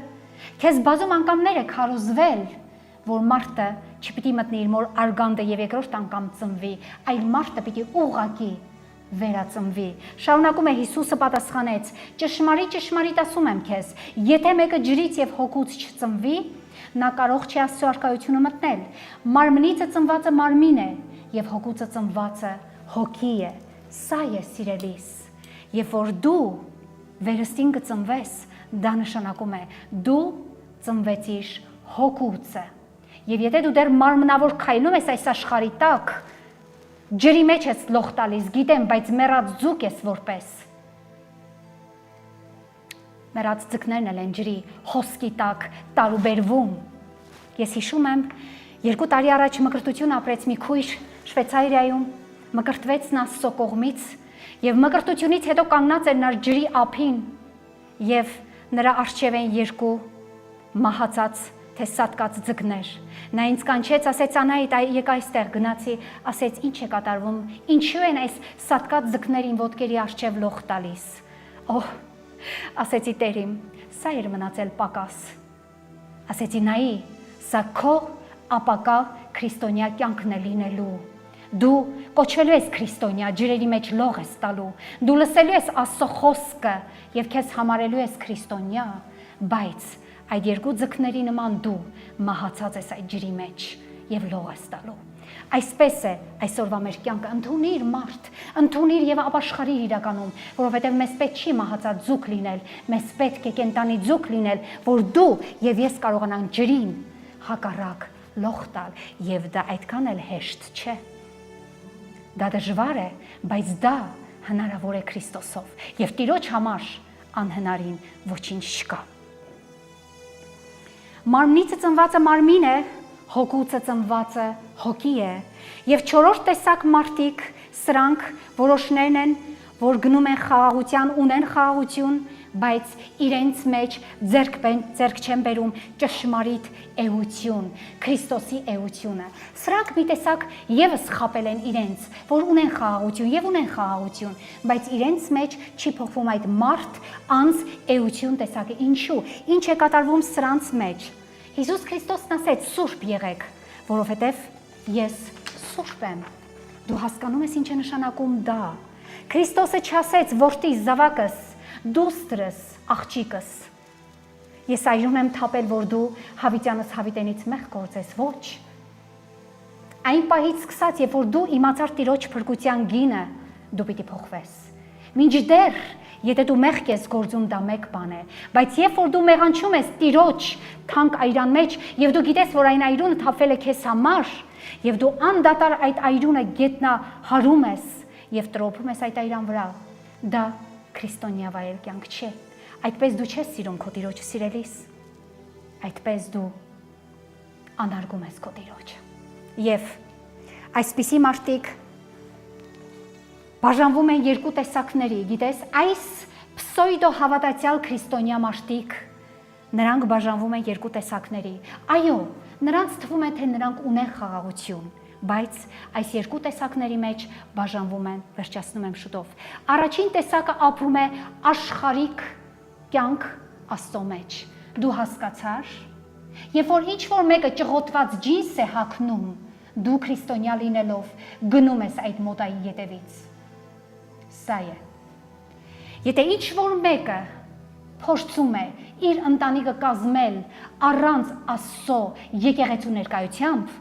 Քեզ բազում անգամներ է քարոզվել, որ մարդը չպիտի մտնի իր մոր արգանդը եւ երկրորդ անգամ ծնվի, այլ մարդը պիտի ուղղակի վերածնվի։ Շարունակում է Հիսուսը պատասխանեց. ճշմարիտ, ճշմարիտ ասում եմ քեզ, եթե մեկը ջրից եւ հոգուց չծնվի, նա կարող չի Աստծո արքայությունը մտնել։ Մարմնիցը ծնվածը մարմին է եւ հոգուցը ծնվածը հոգի է։ Սա է սիրելիս։ Երբ որ դու վերստին կծնվես, դա նշանակում է դու ծնվեցիր հոգուցը։ Եվ եթե դու դեռ մարմնավոր քայլում ես այս աշխարհի տակ, ջրի մեջ ես լող տալիս, գիտեմ, բայց մեռած ձուկ ես որպես։ Մեռած ձկներն էլ են ջրի հոսքի տակ տարուբերվում։ Ես հիշում եմ, 2 տարի առաջ մկրտություն ապրեց մի քույր Շվեյցարիայում, մկրտվեց նա Աստծո կողմից եւ մկրտությունից հետո կանգնած էր նա ջրի ափին եւ նրա առջև են 2 մահացած թե սատկած ձկներ։ Նա ինձ կանչեց, ասեց Անահիտ, եկա այստեղ, գնացի, ասեց ինչ է կատարվում, ինչու են այս սատկած ձկներին ոտքերի առջև լող տալիս։ Օհ, ասեցի Տեր իմ, սա էր մնացել պակաս։ Ասեցի նայի, սա քո ապակա քրիստոնյա կյանքն է լինելու։ Դու կոչվելու ես քրիստոնյա, ջրերի մեջ լող ես տալու, դու լսելու ես Աստծո խոսքը եւ քեզ համարելու ես քրիստոնյա, բայց այդ 2 ձկների նման դու մահացած ես այդ ջրի մեջ եւ լող ես տալու։ Այսպես է այսօրվա մեր կյանքը, ընդունիր մարդ, ընդունիր եւ ապաշխարիր իրականում, որովհետեւ մեզ պետք չի մահացած ձուկ լինել, մեզ պետք է կենտանի ձուկ լինել, որ դու եւ ես կարողանանք ջրին հակառակ լող տալ, եւ դա այդքան էլ հեշտ չէ։ Դա դժվար է, բայց դա հնարավոր է Քրիստոսով, եւ Տիրոջ համար անհնարին ոչինչ չկա։ Մարմնիցը ծնվածը մարմին է, հոգուցը ծնվածը հոգի է, եւ 4-րդ տեսակ մարդիկ սրանք որոշներն են, որ գնում են խաղաղության, ունեն խաղաղություն, բայց իրենց մեջ ձեռք չեն բերում ճշմարիտ էություն, Քրիստոսի էությունը։ Սրանք մի տեսակ եւս խապել են իրենց, որ ունեն խաղաղություն եւ ունեն խաղաղություն, բայց իրենց մեջ չի փոխվում այդ մարդ անձ էություն տեսակը։ Ինչու՞։ Ինչ է կատարվում սրանց մեջ։ Հիսուս Քրիստոսն ասեց. «Սուրբ եղեք, որովհետեւ ես սուրբ եմ»։ Դու հասկանում ես ինչ է նշանակում դա։ Քրիստոսը չասեց. «Որդիս, զավակս, դուստրս, աղջիկս, ես այժմ եմ թափել, որ դու հավիտյանս հավիտենից մեղ գործես»։ Ոչ։ Այն պահից սկսած, երբ որ դու իմացար Տիրոջ փրկության գինը, դու պիտի փոխվես։ Մինչդեռ, եթե դու մեղք ես գործում, դա մեկ բան է, բայց երբ որ դու մեղանչում ես Տիրոջ թանկ այրան մեջ, եւ դու գիտես, որ այն այրունը թափվել է քեզ համար, եւ դու անդադար այդ այրունը գետնահարում ես եւ տրոփում ես այդ այրան վրա, դա քրիստոնյա վայել կյանք չէ։ Այդպես դու չես սիրում քո Տիրոջը, սիրելիս։ Այդպես դու անարգում ես քո Տիրոջը։ Եվ այսպիսի մարդիկ բաժանվում են երկու տեսակների, գիտես, այս պսոյդո հավատացյալ քրիստոնյա մարդիկ, նրանք բաժանվում են երկու տեսակների։ Այո, նրանց թվում է, թե նրանք ունեն խաղաղություն, բայց այս երկու տեսակների մեջ բաժանվում են, վերջացնում եմ շուտով։ Առաջին տեսակը ապրում է աշխարհիկ կյանք Աստծո մեջ։ Դու հասկացար, երբ որ ինչ-որ մեկը ճղոտված ջինս է հագնում, դու քրիստոնյա լինելով գնում ես այդ մոդայի ետևից։ Սա է։ Եթե ինչ-որ մեկը փորձում է իր ընտանիքը կազմել առանց Աստծո եկեղեցու ներկայությամբ,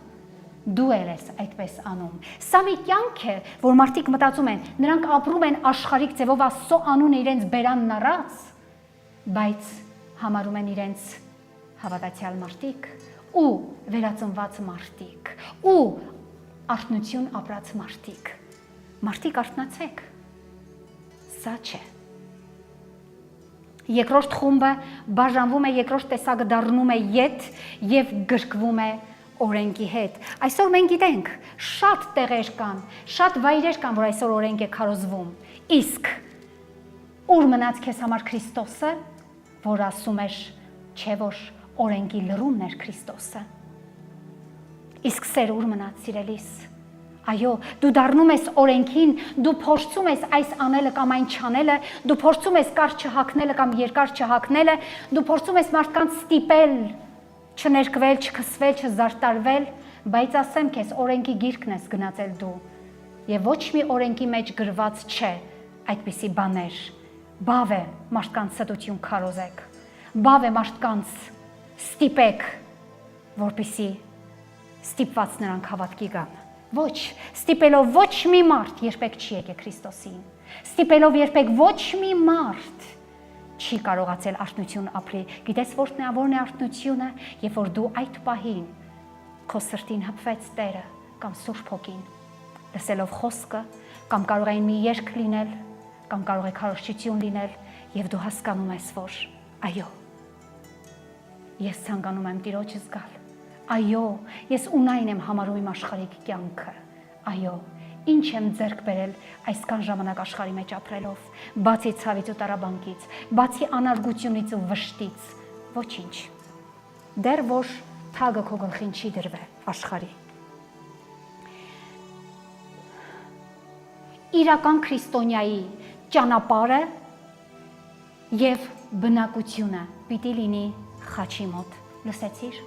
դու ես այդպես անում։ Սա մի կյանք է, որ մարդիկ մտածում են, նրանք ապրում են աշխարհիկ ձևով Աստծո անունը իրենց բերանն առած, բայց համարում են իրենց հավատացյալ մարդիկ ու վերածնված մարդիկ ու արթնություն ապրած մարդիկ։ Մարդիկ արթնացեք։ Սա չէ։ Երկրորդ խումբը բաժանվում է, երկրորդ տեսակը դառնում է ետ եւ գրկվում է օրենքի հետ։ Այսօր մենք գիտենք, շատ տեղեր կան, շատ վայրեր կան, որ այսօր օրենք է քարոզվում։ Իսկ ուր մնաց քեզ համար Քրիստոսը, որ ասում էր, չէ՞ որ օրենքի լրումն էր Քրիստոսը։ Իսկ սեր ուր մնաց, սիրելիս։ Այո, դու դառնում ես օրենքին, դու փորձում ես այս անելը կամ այն չանելը, դու փորձում ես կարճ չհագնելը կամ երկար չհագնելը, դու փորձում ես մարդկանց ստիպել, չներկվել, չքսվել, չզարտարվել, բայց ասեմ քեզ, օրենքի գիրկն ես գնացել դու, եւ ոչ մի օրենքի մեջ գրված չէ այդպիսի բաներ։ Բավ է մարդկանց ստություն քարոզեք, բավ է մարդկանց ստիպեք, որպեսի ստիպված նրանք հավատքի գան։ Ոչ, ստիպելով ոչ մի մարդ երբեք չի եկել Քրիստոսին։ Ստիպելով երբեք ոչ մի մարդ չի կարողացել արթնություն ապրի։ Գիտես որն է արթնությունը, երբ որ դու այդ պահին քո սրտին հպվեց Տերը կամ Սուրբ Հոգին, լսելով խոսքը, կամ կարող է մի երգ լինել, կամ կարող է քարոզչություն լինել, եւ դու հասկանում ես, որ այո, ես ցանկանում եմ Տիրոջը զգալ։ Այո, ես ունայն եմ համարում իմ աշխարհիկ կյանքը։ Այո, ինչ եմ ձեռք բերել այսքան ժամանակ աշխարհի մեջ ապրելով, բացի ցավից ու տարաբանկից, բացի անարգությունից ու վշտից, ոչինչ։ Դեռ որ թագը քո գլխին չի դրվել աշխարհի։ Իրական քրիստոնյայի ճանապարհը եւ բնակությունը պիտի լինի խաչի մոտ։ Լսեցիր։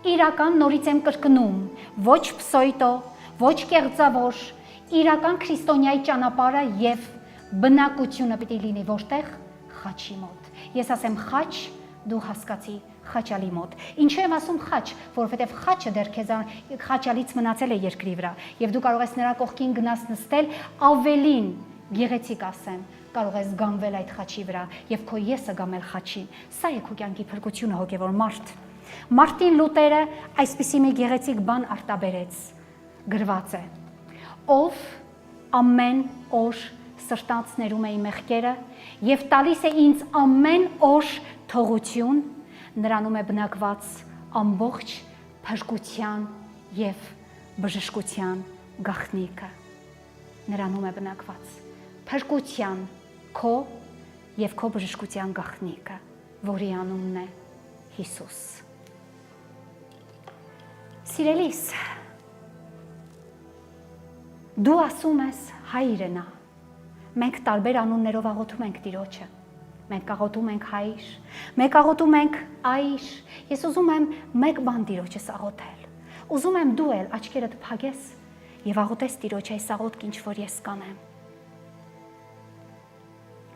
Իրական նորից եմ կրկնում, ոչ պսոյտո, ոչ կեղծավոր, իրական քրիստոնյայի ճանապարհը եւ բնակությունը պիտի լինի որտեղ խաչի մոտ։ Ես ասեմ խաչ, դու հասկացի խաչալի մոտ։ Ինչու եմ ասում խաչ, որովհետեւ խաչը դեռ քեզ խաչալից մնացել է երկրի վրա եւ դու կարող ես նրա կողքին գնաս նստել, ավելին գեղեցիկ ասեմ, կարող ես գամվել այդ խաչի վրա եւ քո եսը գամել խաչին։ Սա է քո կյանքի փրկությունը, հոգեվոր մարդ։ Մարտին Լուտերը այսպիսի մի գեղեցիկ բան արտաբերեց, գրված է. ով ամեն օր սրտանց ներում է իմ մեղքերը եւ տալիս է ինձ ամեն օր թողություն, նրանում է բնակված ամբողջ փրկության եւ բժշկության գաղտնիքը։ Նրանում է բնակված փրկության քո եւ քո բժշկության գաղտնիքը, որի անունն է Հիսուս։ Սիրելիս, դու ասում ես հայրը նա։ Մենք տարբեր անուններով աղոթում ենք Տիրոջը։ Մենք աղոթում ենք հայր, մենք աղոթում ենք այր։ Ես ուզում եմ մեկ բան Տիրոջս աղոթել։ Ուզում եմ դու էլ աչքերդ փակես եւ աղոթես Տիրոջ այս աղոթքը, ինչ որ ես կանեմ։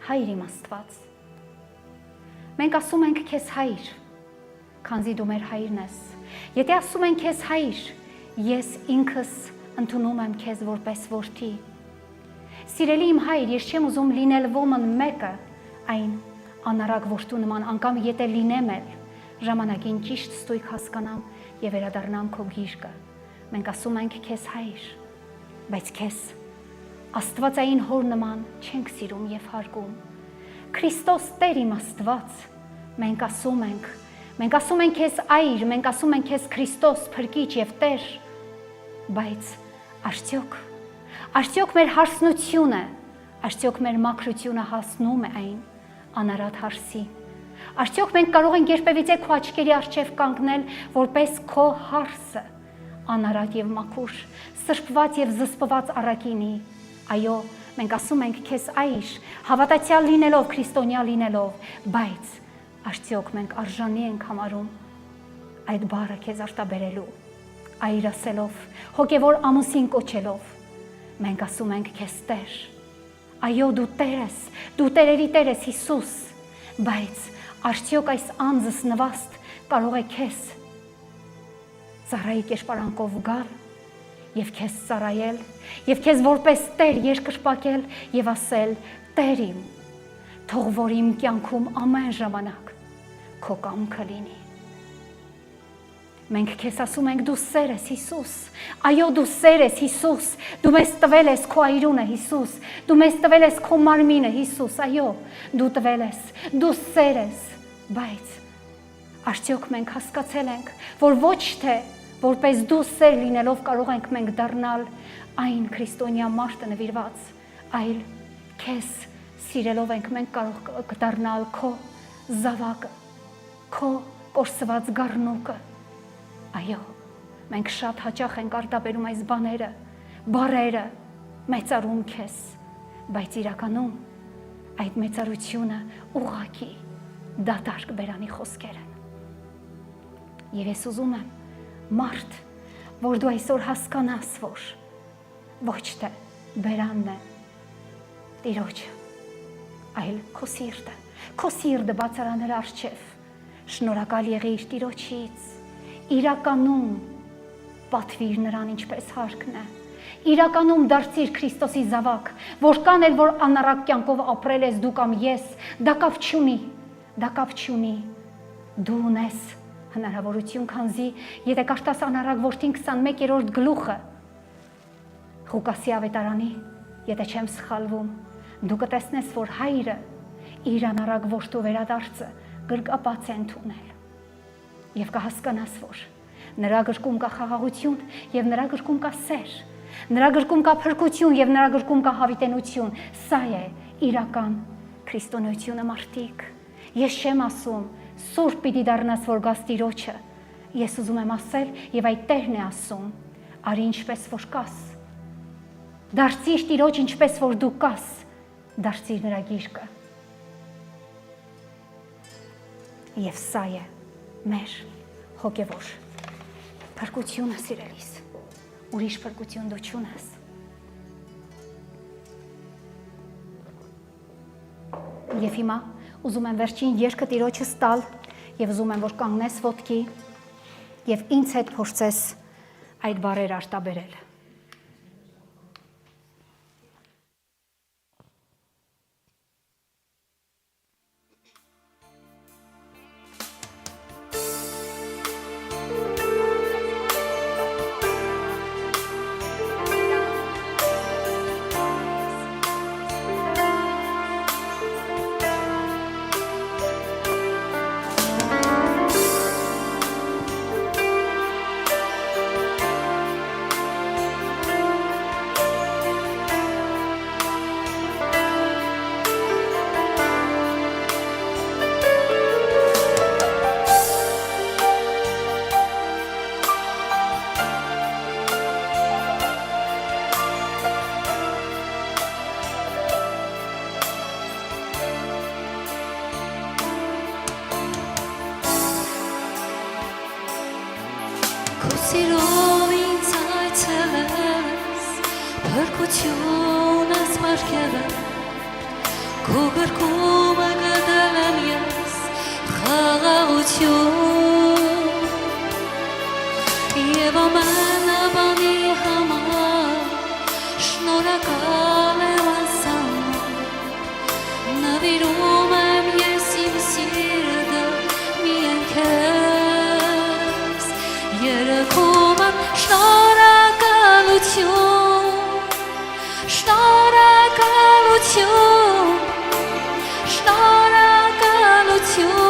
Հայր իմ Աստված, մենք ասում ենք քեզ հայր, քանզի դու մեր հայրն ես։ Եթե ասում ենք քեզ հայր, ես ինքս ընդունում եմ քեզ որպես որդի։ Սիրելի իմ հայր, ես չեմ ուզում լինել ոմն մեկը, այն անարակ որդու նման, անգամ եթե լինեմ էլ, ժամանակին ճիշտ ստույգ հասկանամ եւ վերադառնամ քո գիրկը։ Մենք ասում ենք քեզ հայր, բայց քեզ Աստվածային հոր նման չենք սիրում եւ հարգում։ Քրիստոս Տեր իմ Աստված, մենք ասում ենք քեզ այր, մենք ասում ենք քեզ Քրիստոս Փրկիչ եւ Տեր, բայց արդյոք մեր հարսնությունը, արդյոք մեր մաքրությունը հասնում է այն անարատ հարսի։ Արդյոք մենք կարող ենք երբևիցե քո աչքերի առջև կանգնել որպես քո հարսը, անարատ եւ մաքուր, սրբված եւ զսպված առաքինի։ Այո, մենք ասում ենք քեզ այր, հավատացյալ լինելով, քրիստոնյա լինելով, բայց արդյոք մենք արժանի ենք համարում այդ բառը քեզ արտաբերելու, այր ասելով, հոգևոր ամուսին կոչելով, մենք ասում ենք քեզ Տեր։ Այո, դու Տեր ես, դու Տերերի Տեր ես Հիսուս, բայց արդյոք այս անձս նվաստ կարող է քեզ ծառայի կերպարանքով գալ եւ քեզ ծառայել եւ քեզ որպես Տեր երկրպագել եւ ասել. Տեր իմ, թող որ իմ կյանքում ամեն ժամանակ քո կամքը լինի։ Մենք քեզ ասում ենք դու սեր ես Հիսուս։ Այո, դու սեր ես Հիսուս։ Դու մեզ տվել ես քո այրունը Հիսուս։ Դու մեզ տվել ես քո մարմինը Հիսուս։ Այո, դու տվել ես, դու սեր ես, բայց արդյոք մենք հասկացել ենք, որ ոչ թե որպես դու սեր լինելով կարող ենք մենք դառնալ այն քրիստոնյա մարդը նվիրված, այլ քեզ սիրելով ենք մենք կարող դառնալ քո զավակը, քո կորսված գառնուկը։ Այո, մենք շատ հաճախ ենք արտաբերում այս բառերը, մեծարում քեզ, բայց իրականում այդ մեծարությունը ուղղակի դատարկ բերանի խոսքեր են։ Եվ ես ուզում եմ մարդ, որ դու այսօր հասկանաս, որ ոչ թե բերանն է Տիրոջը, այլ քո սիրտը բացարանել առջև, շնորհակալ եղիր Տիրոջից, իրականում պատվիր նրան ինչպես հարկն է, իրականում դարձիր Քրիստոսի զավակ, որքան էլ որ անառակ կյանքով ապրել ես դու կամ ես, դա կապ չունի, դու ունես հնարավորություն, քանզի եթե կարդաս անառակ որդին 21-րդ գլուխը Ղուկասի ավետարանի, եթե չեմ սխալվում, դու կտեսնես, որ հայրը իր անառակ որդու վերադարձը գրկապած է ընդունել եւ կհասկանաս, որ նրա գրկում կա խաղաղություն եւ նրա գրկում կա սեր, նրա գրկում կա փրկություն եւ նրա գրկում կա հավիտենություն։ Սա է իրական քրիստոնեությունը, մարդիկ։ Ես չեմ ասում սուրբ պիտի դառնաս, որ գաս Տիրոջը։ Ես ուզում եմ ասել եւ այդ Տերն է ասում. արի ինչպես որ կաս, դարձիր Տիրոջ ինչպես որ դու կաս, դարձիր նրա գիրկը։ Եվ սա է մեր հոգևոր փրկությունը, սիրելիս, ուրիշ փրկություն դու չունես։ Եվ հիմա ուզում եմ վերջին երգը Տիրոջս տալ եւ ուզում եմ, որ կանգնես ոտքի եւ ինձ հետ փորձես այդ բառերը արտաբերել։ սիրով ինձ այցելես, փրկությունս պարգևես, քո գրկումը գտել եմ ես խաղաղություն, և ամեն բանի համար շնորհակալ եմ անսահման, նվիրում եմ ես իմ սիրտը միայն քեզ, երգում եմ շնորհակալություն, շնորհակալություն, շնորհակալություն,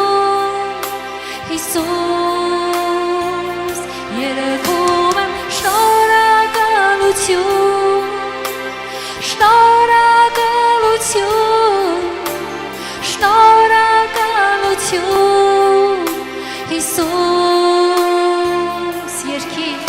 Հիսուս, երգում եմ շնորհակալություն, շնորհակալություն, շնորհակալություն, Հիսուս, երգիր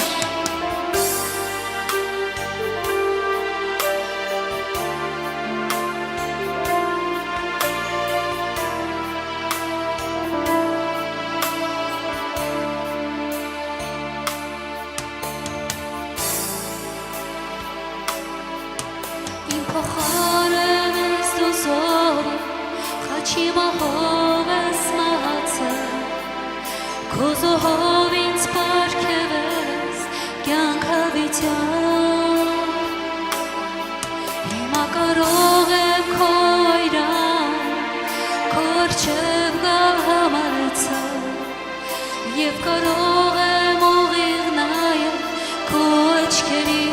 Իմ փոխարեն ես դու զոհ, խաչի մահով ես մահացել, քո զոհով ինձ պարգևես կյանք հավիտյան, հիմա կարող եմ քո այրան, քո առջև գալ համարեցալ, և կարող եմ ուղիղ նայել քո աչքերին,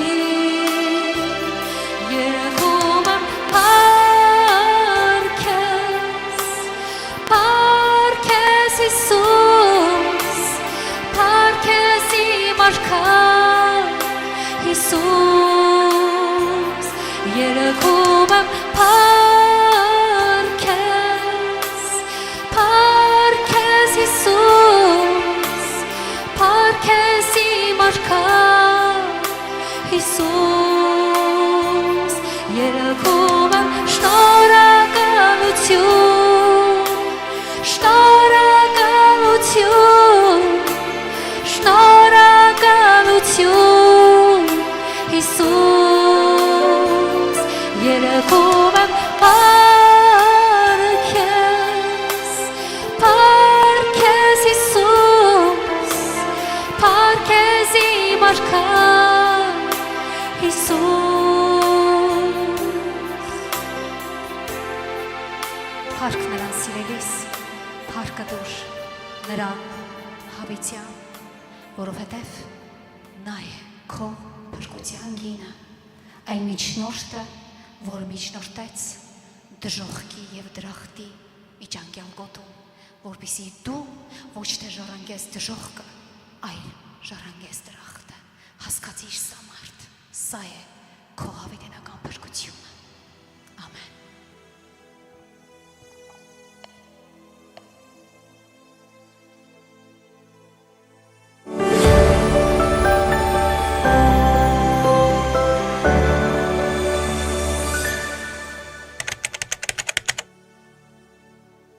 երգում եմ պարգևես, պարգևես Հիսուս, պարգևես իմ արքան, Հիսուս, երգում եմ պարգևես, պարգևես Հիսուս, պարգևես իմ արքան, Հիսուս, երգում եմ շնորհակալություն, շնորհակալություն, շնորհակալություն, Հիսուս, երգում եմ պարգևես, պարգևես Հիսուս, պարգևես իմ արքան, Հիսուս, փառք նրան սիրելիս, փառքը դուր նրան հավիտյան, որովհետև նա է քո փրկության գինը, այն միջնորդը, որ միջնորդեց դժոխքի և դրախտի միջանկյալ գոտում, որպեսզի դու ոչ թե ժառանգես դժոխքը, այլ ժառանգես դրախտը, հասկացիր սա մարդ, սա է քո հավիտենական փրկություն։